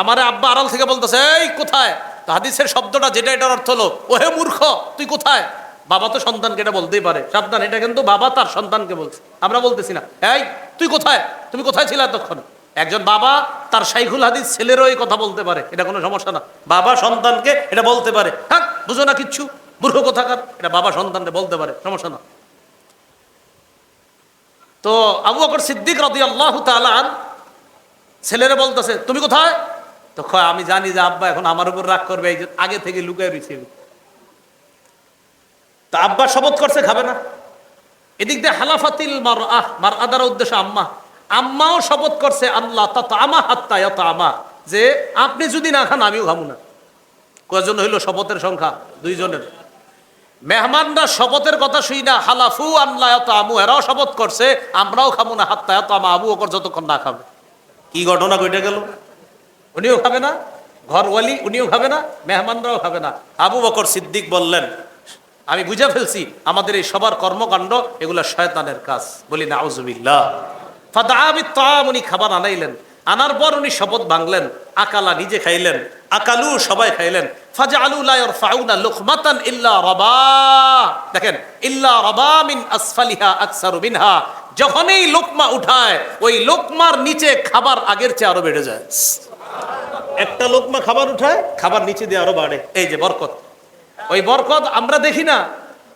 আমারে আব্বা আড়াল থেকে বলতেছে, এই কোথায়? তো হাদিসের শব্দটা যেটা, এটার অর্থ হলো ওহে মূর্খ, তুই কোথায়? বাবা তো সন্তানকে এটা বলতেই পারে, সাবধান, এটা কিন্তু বাবা তার সন্তানকে বলছে, আমরা বলতেছি না। এই তুই কোথায়, তুমি কোথায় ছিলে এতক্ষণ? একজন বাবা তার শাইখুল হাদিস ছেলেরও এই কথা বলতে পারে, এটা কোনো সমস্যা না। বাবা সন্তানকে এটা বলতে পারে, হ্যাঁ বুঝো না কিচ্ছু, মূর্খ কোথাকার, এটা বাবা সন্তানকে বলতে পারে, সমস্যা না। তো আবু বকর সিদ্দিক রাদিয়াল্লাহু তাআলা ছেলেরা বলতেছে, তুমি কোথায়? তো আমি জানি যে আব্বা এখন আমার উপর রাগ করবে, এই যে আগে থেকে লুকিয়ে রয়েছে। তা আব্বা শপথ করছে খাবে না। এদিক দিয়ে হালাফাতিল মারআহ, মারআ দ্বারা উদ্দেশ্য আম্মা, আম্মাও শপথ করছে আল্লাহ তাতামা হাত্তা ইয়াতামা, যে আপনি যদি না খান আমিও খাবো না। কয়জন হইল শপথের সংখ্যা? দুইজনের। মেহমানরা শপথের কথা শুই না, হালাফু আল্লাহ ইয়াতামু, এরাও শপথ করছে আমরাও খাবো না হাত্তা ইয়াতামা, আবু বকর যতক্ষণ না খাবে। কি ঘটনা ঘটে গেল? উনিও খাবে না, ঘরওয়ালি উনিও খাবে না, মেহমানরাও খাবে না। আবু বকর সিদ্দিক বললেন, আমি বুঝে ফেলছি আমাদের এই সবার কর্মকাণ্ড এগুলা শয়তানের কাজ, বলি নাউজুবিল্লাহ। ফাদাআবিত তাআম, উনি খাবার আনাইলেন, আনার পর উনি শপথ ভাঙলেন, আকালা নিজে খাইলেন, আকালু সবাই খাইলেন। ফাজআলু লা ইয়ারফাউনা লুকমাতান ইল্লা রাবা, দেখেন ইল্লা রাবা মিন আসফালিহা আকসারু মিনহা, যখনই লোকমা উঠায় ওই লোকমার নিচে খাবার আগের চেয়ে আরো বেড়ে যায়। একটা লোকমা খাবার উঠায়, খাবার নিচে দিয়ে আরো বাড়ে, এই যে বরকত। ওই বরকত আমরা দেখি না,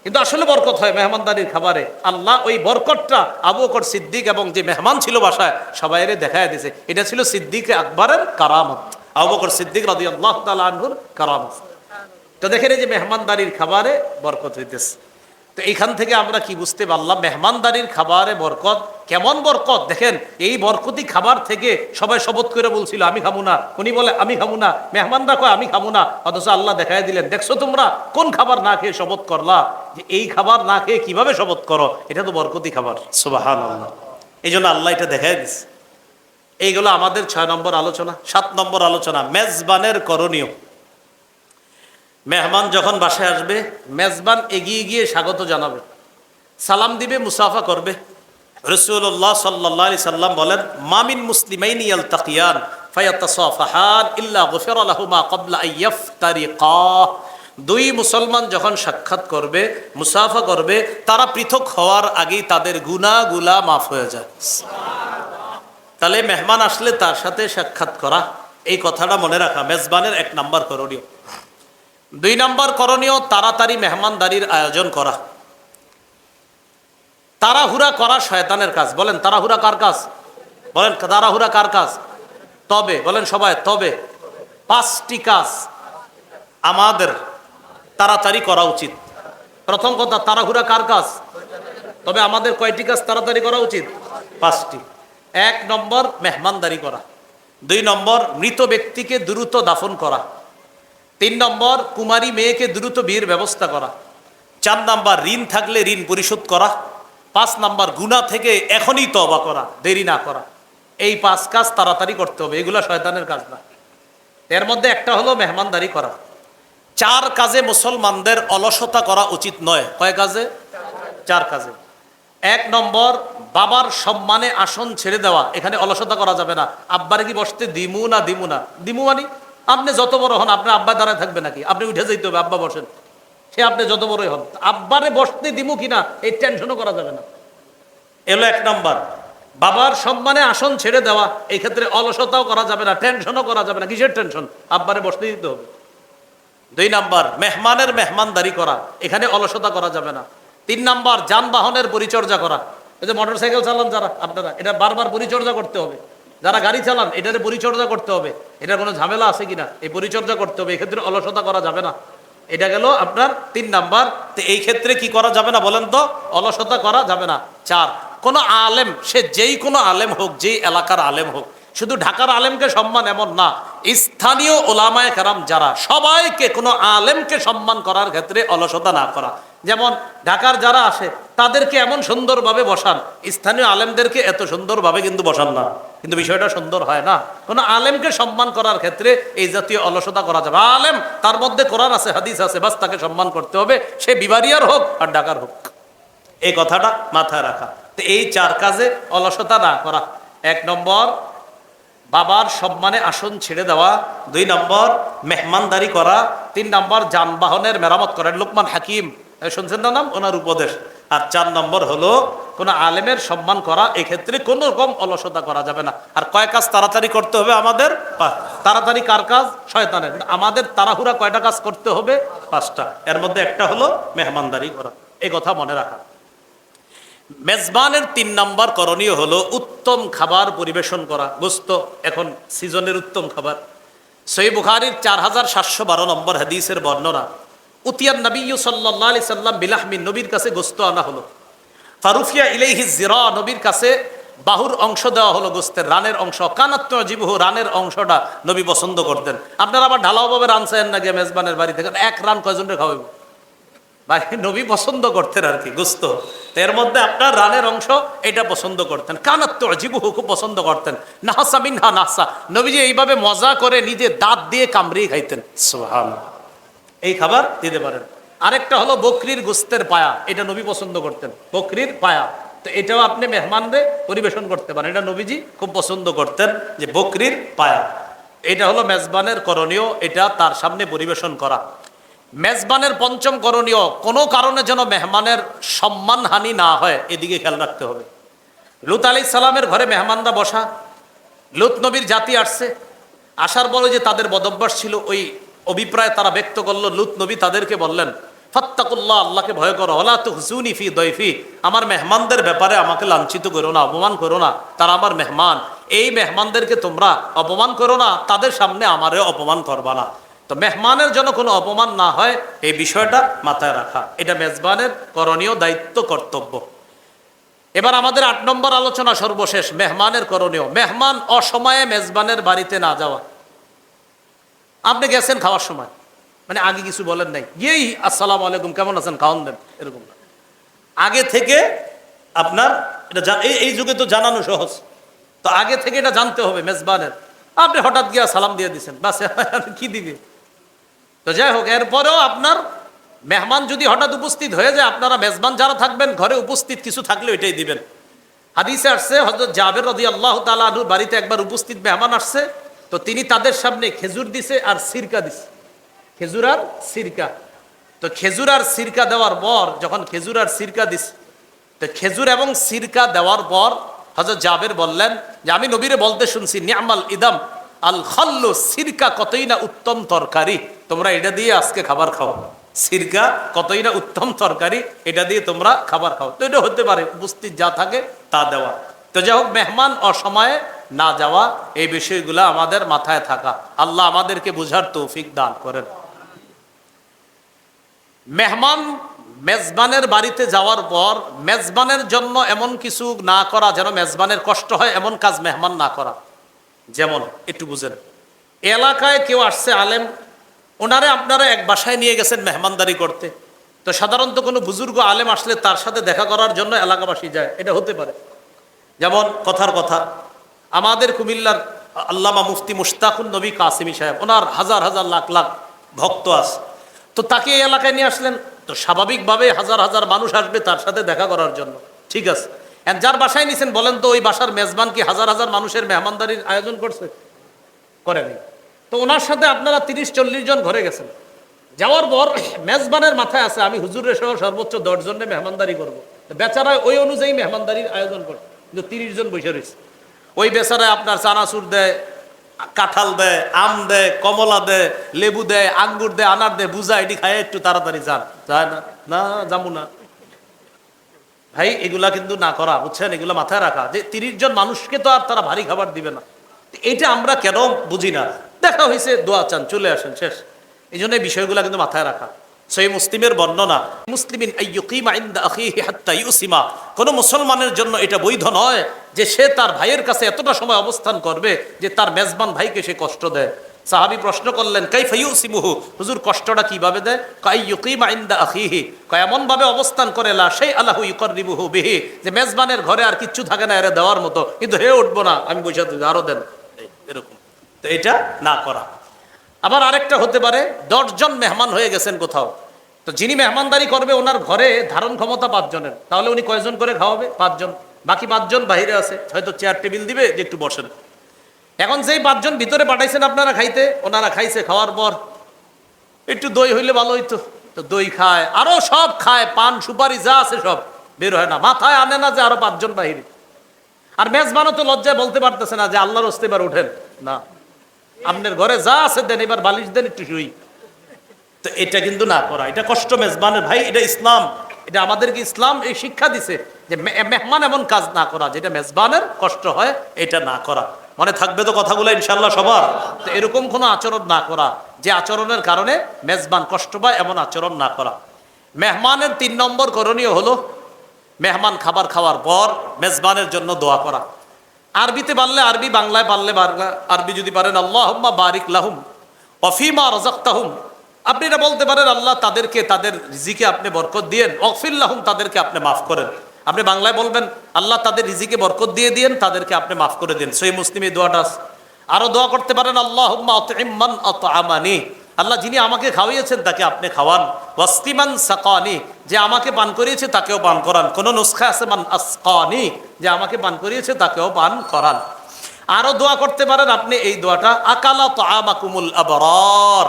কিন্তু আসলে বরকত হয় মেহমানদারির খাবারে। আল্লাহ ওই বরকতটা আবু বকর সিদ্দিক এবং যে মেহমান ছিল বাসায় সবাইরে দেখায় দিয়েছে। এটা ছিল সিদ্দিক আকবরের কারামত, আবু বকর সিদ্দিক রাদিয়াল্লাহু তাআলা আনহুর কারামত। তো দেখেন এই যে মেহমানদারির খাবারে বরকত হইতেছে। তো এইখান থেকে আমরা কি বুঝতে পারলাম? মেহমানদারির খাবারে বরকত, কেমন বরকত দেখেন। এই বরকতি খাবার থেকে সবাই শপথ করে বলছিল আমি খাবো না, উনি বলে আমি খাবো না, মেহমানরা কয় আমি খাবো না, অথচ আল্লাহ দেখাই দিলেন, দেখছো তোমরা কোন খাবার না খেয়ে শপথ করলা, যে এই খাবার না খেয়ে কিভাবে শপথ করো, এটা তো বরকতি খাবার। সুবহানাল্লাহ। এই জন্য আল্লাহ এটা দেখাই দিচ্ছে। এইগুলো আমাদের 6 নম্বর আলোচনা। 7 নম্বর আলোচনা, মেজবানের করণীয়। মেহমান যখন বাসায় আসবে, মেজবান এগিয়ে গিয়ে স্বাগত জানাবে, সালাম দিবে, মুসাফা করবে। রাসূলুল্লাহ সাল্লাল্লাহু আলাইহি সাল্লাম বলেন, মামিন মুসলিমাইনি ইয়ালতাকিয়ান ফায়াতাসাফাহান ইল্লা গুফিরা লাহুমা ক্বাবলা আন ইফতারিকা। দুই মুসলমান যখন সাক্ষাৎ করবে, মুসাফা করবে, তারা পৃথক হওয়ার আগেই তাদের গুনাহগুলা মাফ হয়ে যায়। তাহলে মেহমান আসলে তার সাথে সাক্ষাৎ করা, এই কথাটা মনে রাখা মেজবানের 1 নম্বর করণীয়। 2 নম্বর করণীয়, তাড়াতাড়ি মেহমানদারির আয়োজন করা। তাড়াহুড়া করা শয়তানের কাজ। বলেন তাড়াহুড়া কার কাজ? বলেন তাড়াহুড়া কার কাজ? তবে বলেন সবাই, তবে 5টি কাজ আমাদের তাড়াতাড়ি করা উচিত। প্রথম কথা, তাড়াহুড়া কার কাজ? তবে আমাদের কয়টি কাজ তাড়াতাড়ি করা উচিত? 5টি। 1 নম্বর মেহমানদারি করা। 2 নম্বর মৃত ব্যক্তিকে দ্রুত দাফন করা। 3 নম্বর কুমারী মেয়েকে দ্রুত বিয়ের ব্যবস্থা করা। 4 নম্বর ঋণ থাকলে ঋণ পরিশোধ করা। 5 নম্বর গুনাহ থেকে এখনই তওবা করা, দেরি না করা। এই 5 কাজ তাড়াতাড়ি করতে হবে, এগুলো শয়তানের কাজ না। এর মধ্যে একটা হলো মেহমানদারি করা। 4 কাজে মুসলমানদের অলসতা করা উচিত নয়। কয় কাজে? 4 কাজে। 1 নম্বর, বাবার সম্মানে আসন ছেড়ে দেওয়া, এখানে অলসতা করা যাবে না। আব্বারে কি বসতে দিমু না দিমু না, দিমু মানে আপনি যত বড় হন আপনার আব্বা দাঁড়ায় থাকবে নাকি? আপনি উঠে যেতে হবে, আব্বা বসেন, সে আপনি যত বড়ই হন, আব্বারে বসতে দিমু কিনা এই টেনশনও করা যাবে না। এলো 1 নম্বর, বাবার সম্মানে আসন ছেড়ে দেওয়া, এই ক্ষেত্রে অলসতাও করা যাবে না, টেনশনও করা যাবে না। কিসের টেনশন? আব্বারে বসতে দিতে হবে। 2 নম্বর, মেহমানের মেহমানদারি করা, এখানে অলসতা করা যাবে না। 3 নম্বর, যানবাহনের পরিচর্যা করা। ওই যে মোটর সাইকেল চালান যারা আপনারা, এটা বারবার পরিচর্যা করতে হবে। যারা গাড়ি চালান এটারে পরিচর্যা করতে হবে, এটার কোনো ঝামেলা আছে কিনা এই পরিচর্যা করতে হবে, এক্ষেত্রে অলসতা করা যাবে না। এটা গেল আপনার 3 নাম্বার। তো এই ক্ষেত্রে কি করা যাবে না বলেন তো? অলসতা করা যাবে না। 4, কোনো আলেম, সে যেই কোনো আলেম হোক, যেই এলাকার আলেম হোক, শুধু ঢাকার আলেমকে সম্মান এমন না, স্থানীয় ওলামায়ে কেরাম যারা, সবাইকে, কোনো আলেমকে সম্মান করার ক্ষেত্রে অলসতা না করা। যেমন ঢাকার যারা আসে তাদেরকে এমন সুন্দরভাবে বসান, স্থানীয় আলেমদেরকে এত সুন্দরভাবে কিন্তু বসান না, কিন্তু বিষয়টা সুন্দর হয় না। কোনো আলেমকে সম্মান করার ক্ষেত্রে এই জাতীয় অলসতা করা যাবে। আলেম, তার মধ্যে কোরআন আছে, হাদিস আছে, বাস তাকে সম্মান করতে হবে, সে বিবারিয়ার হোক আর ঢাকার হোক। এই কথাটা মাথায় রাখা। তো এই 4 কাজে অলসতা না করা। 1 নম্বর বাবার সম্মানে আসন ছেড়ে দেওয়া, 2 নম্বর মেহমানদারি করা, 3 নম্বর যানবাহনের মেরামত করা। লোকমান হাকিম শুনছেন না নাম, ওনার উপদেশ। আর 4 নম্বর হলো কোনো আলেমের সম্মান করা, এক্ষেত্রে কোনো রকম অলসতা করা যাবে না। আর কয় কাজ তাড়াতাড়ি করতে হবে আমাদের? তাড়াতাড়ি কার কাজ? শয়তানের। আমাদের তাড়াহুড়া কয়টা কাজ করতে হবে? 5টা। এর মধ্যে একটা হলো মেহমানদারি করা, এই কথা মনে রাখা। মেজবানের 3 নম্বর করণীয় হলো উত্তম খাবার পরিবেশন করা। গোস্ত এখন সিজনের উত্তম খাবার। সহিহ বুখারীর 4712 নম্বর হাদিসের বর্ণনা, উতিয়ান নবী সাল্লাল্লাহু আলাইহি সাল্লাম বিলাহমিন, নবীর কাছে গোস্ত আনা হলো। ফারুফিয়া ইলাইহি জিরা, নবীর কাছে বাহুর অংশ দেওয়া হলো, গোস্তের রানের অংশ। কানাত তুজিবহু, রানের অংশটা নবী পছন্দ করতেন। আপনারা আবার ঢালাওভাবে রানছেন না গিয়ে মেজবানের বাড়ি থেকে, 1 রান কয়জনকে খাওয়াবো? ভাই নবী পছন্দ করতেন আর কি গোস্ত, এর মধ্যে আপনার রানের অংশ এটা পছন্দ করতেন। কানাত তুজিবহু, খুব পছন্দ করতেন। নাহসা মিনহা নাহসা, নবীজি এইভাবে মজা করে নিজে দাঁত দিয়ে কামড়িয়ে খাইতেন। সুবহানাল্লাহ, এই খাবার দিতে পারেন। আরেকটা হলো বকরির গোস্তের পায়া, এটা নবী পছন্দ করতেন, বকরির পায়া। তো এটাও আপনি মেহমানদের পরিবেশন করতে পারেন, এটা নবীজি খুব পছন্দ করতেন, যে বকরির পায়া। এটা হলো মেজবানের করণীয়, এটা তার সামনে পরিবেশন করা। মেজবানের 5ম করণীয়, কোনো কারণে যেন মেহমানের সম্মানহানি না হয়, এদিকে খেয়াল রাখতে হবে। লূত আলাইহিস সালামের ঘরে মেহমানরা বসা, লূত নবীর জাতি আসছে, আসার পরে যে তাদের বদভ্যাস ছিল, ওই অভিপ্রায় তারা ব্যক্ত করলো। লূত নবী তাদেরকে বললেন, ফাত্তাকুল্লাহ, আল্লাহকে ভয় করো, ওয়ালা তুহজুনি ফি দয়ফি, আমার মেহমানদের ব্যাপারে আমাকে লাঞ্ছিত করো না, অপমান করো না, তারা আমার মেহমান, এই মেহমানদেরকে তোমরা অপমান করো না, তাদের সামনে আমারে অপমান করবা না। তো মেহমানের জন্য কোনো অপমান না হয়, এই বিষয়টা মাথায় রাখা, এটা মেজবানের করণীয় দায়িত্ব, কর্তব্য। এবার আমাদের 8 নম্বর আলোচনা, সর্বশেষ, মেহমানের করণীয়। মেহমান অসময়ে মেজবানের বাড়িতে না যাওয়া। আপনি গেছেন খাওয়ার সময়, মানে আগে কিছু বলেন নাই, গিয়েই আসসালামু আলাইকুম, কেমন আছেন, খাওয়ান দেন, এরকম না। আগে থেকে আপনার এটা, এই যুগে তো জানানো সহজ, তো আগে থেকে এটা জানতে হবে মেজবানের। আপনি হঠাৎ গিয়া সালাম দিয়ে দিচ্ছেন, বাস কি দিবে? তো যাই হোক, এরপরেও আপনার মেহমান যদি হঠাৎ উপস্থিত হয়ে যায়, আপনারা মেজবান যারা থাকবেন ঘরে উপস্থিত কিছু থাকলে এটাই দিবেন। হাদিসে আসছে, হযরত জাবের রাদিয়াল্লাহু তাআলা আনহুর বাড়িতে একবার উপস্থিত মেহমান আসছে, তো তিনি তাদের সামনে খেজুর দিছে আর সিরকা দিছে, খেজুর আর সিরকা। তো খেজুর আর সিরকা দেওয়ার পর, যখন খেজুর আর সিরকা দিছে, তো খেজুর এবং সিরকা দেওয়ার পর হযরত জাবের বললেন যে, আমি নবীরে বলতে শুনছি, নি'মাল ইদাম আল খাল্লু, সিরকা কতই না উত্তম তরকারি, তোমরা এটা দিয়ে আজকে খাবার খাও। সিরকা কতই না উত্তম তরকারি, এটা দিয়ে তোমরা খাবার খাও। তো এটা হতে পারে উপস্থিত যা থাকে তা দেওয়া। তো যাই হোক, মেহমান অসময়ে না যাওয়া, এই বিষয়গুলো আমাদের মাথায় থাকা। আল্লাহ আমাদেরকে বুঝার তৌফিক দান করেন। মেহমান মেজবানের বাড়িতে যাওয়ার পর মেজবানের জন্য এমন কিছু না করা যেন মেজবানের কষ্ট হয়, এমন কাজ মেহমান না করা। যেমন একটু বুঝেন, এলাকায় কেউ আসছে আলেম, ওনারে আপনারা এক বাসায় নিয়ে গেছেন মেহমানদারি করতে, তো সাধারণত কোনো বুজুর্গ আলেম আসলে তার সাথে দেখা করার জন্য এলাকাবাসী যায়, এটা হতে পারে। যেমন কথার কথা, আমাদের কুমিল্লার আল্লামা মুফতি মুশতাকুন নবী কাসিমি সাহেব, ওনার হাজার হাজার লাখ লাখ ভক্ত আছে, তো তাকে এই এলাকায় নিয়ে আসলেন, তো স্বাভাবিকভাবে হাজার হাজার মানুষ আসবে তার সাথে দেখা করার জন্য, ঠিক আছে। যার বাসায় নিছেন বলেন তো, ওই বাসার মেজবান কি হাজার হাজার মানুষের মেহমানদারির আয়োজন করছে? করেনি। তো ওনার সাথে আপনারা 30-40 জন ঘরে গেছেন, যাওয়ার পর মেজবানের মাথায় আছে, আমি হুজুরের সহ সর্বোচ্চ 10 জনের মেহমানদারি করবো। বেচারায় ওই অনুযায়ী মেহমানদারির আয়োজন করে, কিন্তু 30 জন বসে রয়েছে। ওই বেচারায় আপনার চানাচুর দেয়, কাঁঠাল দেয়, আম দেয়, কমলা দেয়, লেবু দেয়, আঙ্গুর দেয়, আনার দেয়, বুঝা এটি খায় একটু তাড়াতাড়ি যান, যায় না, না যাবো না। ভাই এগুলা কিন্তু না করা, বুঝছেন, এগুলো মাথায় রাখা যে 30 জন মানুষকে তো আর তারা ভারী খাবার দিবে না। এটা আমরা কেন বুঝি না? দেখা হয়েছে, দোয়া চান, চলে আসেন, শেষ। এই জন্য এই বিষয়গুলো কিন্তু মাথায় রাখা। সহিহ মুসলিমের বর্ণনা, মুসলিমিন আইয়ুকিমা ইনদা আখিহি হাত্তা ইউসিমা, কোন মুসলমানের জন্য এটা বৈধ নয় যে সে তার ভাইয়ের কাছে এতটা সময় অবস্থান করবে যে তার মেজবান ভাইকে সে কষ্ট দেয়। সাহাবী প্রশ্ন করলেন, কাইফা ইউসিমুহু, হুজুর কষ্টটা কিভাবে দেয়? কাইয়ুকিমা ইনদা আখিহি, এমন ভাবে অবস্থান করে লা শাই আল্লাহু ইউকাররিবুহু বিহি, যে মেজবানের ঘরে আর কিচ্ছু থাকে না এর দেওয়ার মতো, কিন্তু হে উঠবো না, আমি বসে থাকি, আরো দেন, এরকম। তো এটা না করা। আবার আরেকটা হতে পারে 10 জন মেহমান হয়ে গেছেন কোথাও, তো যিনি মেহমানদারি করবে ওনার ঘরে ধারণ ক্ষমতা 5 জনের, তাহলে উনি কয়জন করে খাওয়াবে? 5 জন। বাকি 5 জন বাইরে আছে, হয়তো চেয়ার টেবিল দিবে যে একটু বসেন। এখন যেই 5 জন ভিতরে পাঠাইছেন আপনারা খাইতে, ওনারা খাইছে, খাওয়ার পর একটু দই হইলে ভালো হইতো, তো দই খায়, আরো সব খায়, পান সুপারি যা আছে সব বের হয় না, মাথায় আনে না যে আরো 5 জন বাহিরে। আর মেজবানও তো লজ্জায় বলতে পারতেছে না যে আল্লাহর হস্তে এবার উঠেন না, আপনার ঘরে যা আছে দেন, এবার বালিশ দেন, একটু শুই। তো এটা কিন্তু না করা, এটা কষ্ট মেজবানের। ভাই এটা ইসলাম, এটা আমাদেরকে ইসলাম এই শিক্ষা দিছে যে মেহমান এমন কাজ না করা যেটা মেজবানের কষ্ট হয়, এটা না করা। মনে থাকবে তো কথাগুলো ইনশাল্লাহ সবার? তো এরকম কোনো আচরণ না করা যে আচরণের কারণে মেজবান কষ্ট পায়, এমন আচরণ না করা। মেহমানের 3 নম্বর করণীয় হলো মেহমান খাবার খাওয়ার পর মেজবানের জন্য দোয়া করা। আরবিতে পারলে আরবি, বাংলায় পারলে বাংলা। আরবি যদি পারেন, আল্লাহুম্মা বারিক লাহুম ওয়া ফিমা রাযাকতাহুম, আপনি এটা বলতে পারেন, আল্লাহ তাদেরকে তাদের রিজিকে আপনি বরকত দিয়েন, ওয়াগফির লাহুম, তাদেরকে আপনি মাফ করেন। আপনি বাংলায় বলবেন, আল্লাহ তাদের রিজিকে বরকত দিয়ে দিয়েন, তাদেরকে আপনি মাফ করে দিন। সহিহ মুসলিম এই দোয়াটা আছে। আরো দোয়া করতে পারেন, আল্লাহুম্মা আত'ইম মান আত'আমানি, আল্লাহ যিনি আমাকে খাওয়িয়েছেন তাকে আপনি খাওয়ান। ওয়াসকিমান সাকানি, যে আমাকে পান করিয়েছে তাকেও পান করান। কোন নুসখা আছে মান আসকানি, যে আমাকে পান করিয়েছে তাকেও পান করান। আরো দোয়া করতে পারেন আপনি এই দোয়াটা, আকালা তাআমাকুমুল আবরার,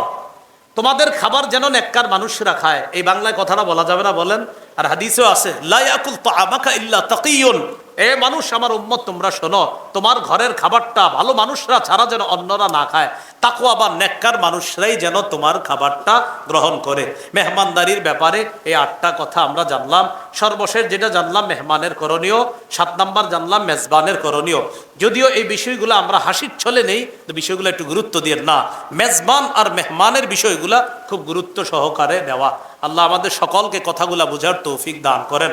তোমাদের খাবার যেন নেককার মানুষরা খায়। এই বাংলায় কথাটা বলা যাবে না বলেন? আর হাদিসেও আছে, লা ইয়াকুল তাআমাকা ইল্লা তাকিয়ুন, এ মানুষ আমার উম্মত তোমরা শোনো, তোমার ঘরের খাবারটা ভালো মানুষরা ছাড়া যেন অন্যরা না খায়, তাকওয়া বা নেককার মানুষরাই যেন তোমার খাবারটা গ্রহণ করে। মেহমানদারির ব্যাপারে এই 8টা কথা আমরা জানলাম। সর্বশেষ যেটা জানলাম মেহমানের করণীয়, 7 নাম্বার জানলাম মেজবানের করণীয়। যদিও এই বিষয়গুলো আমরা হাসির ছলে নেই, তো বিষয়গুলো একটু গুরুত্ব দিয়ে না, মেজবান আর মেহমানের বিষয়গুলা খুব গুরুত্ব সহকারে নেওয়া। আল্লাহ আমাদের সকলকে কথাগুলা বোঝার তৌফিক দান করেন।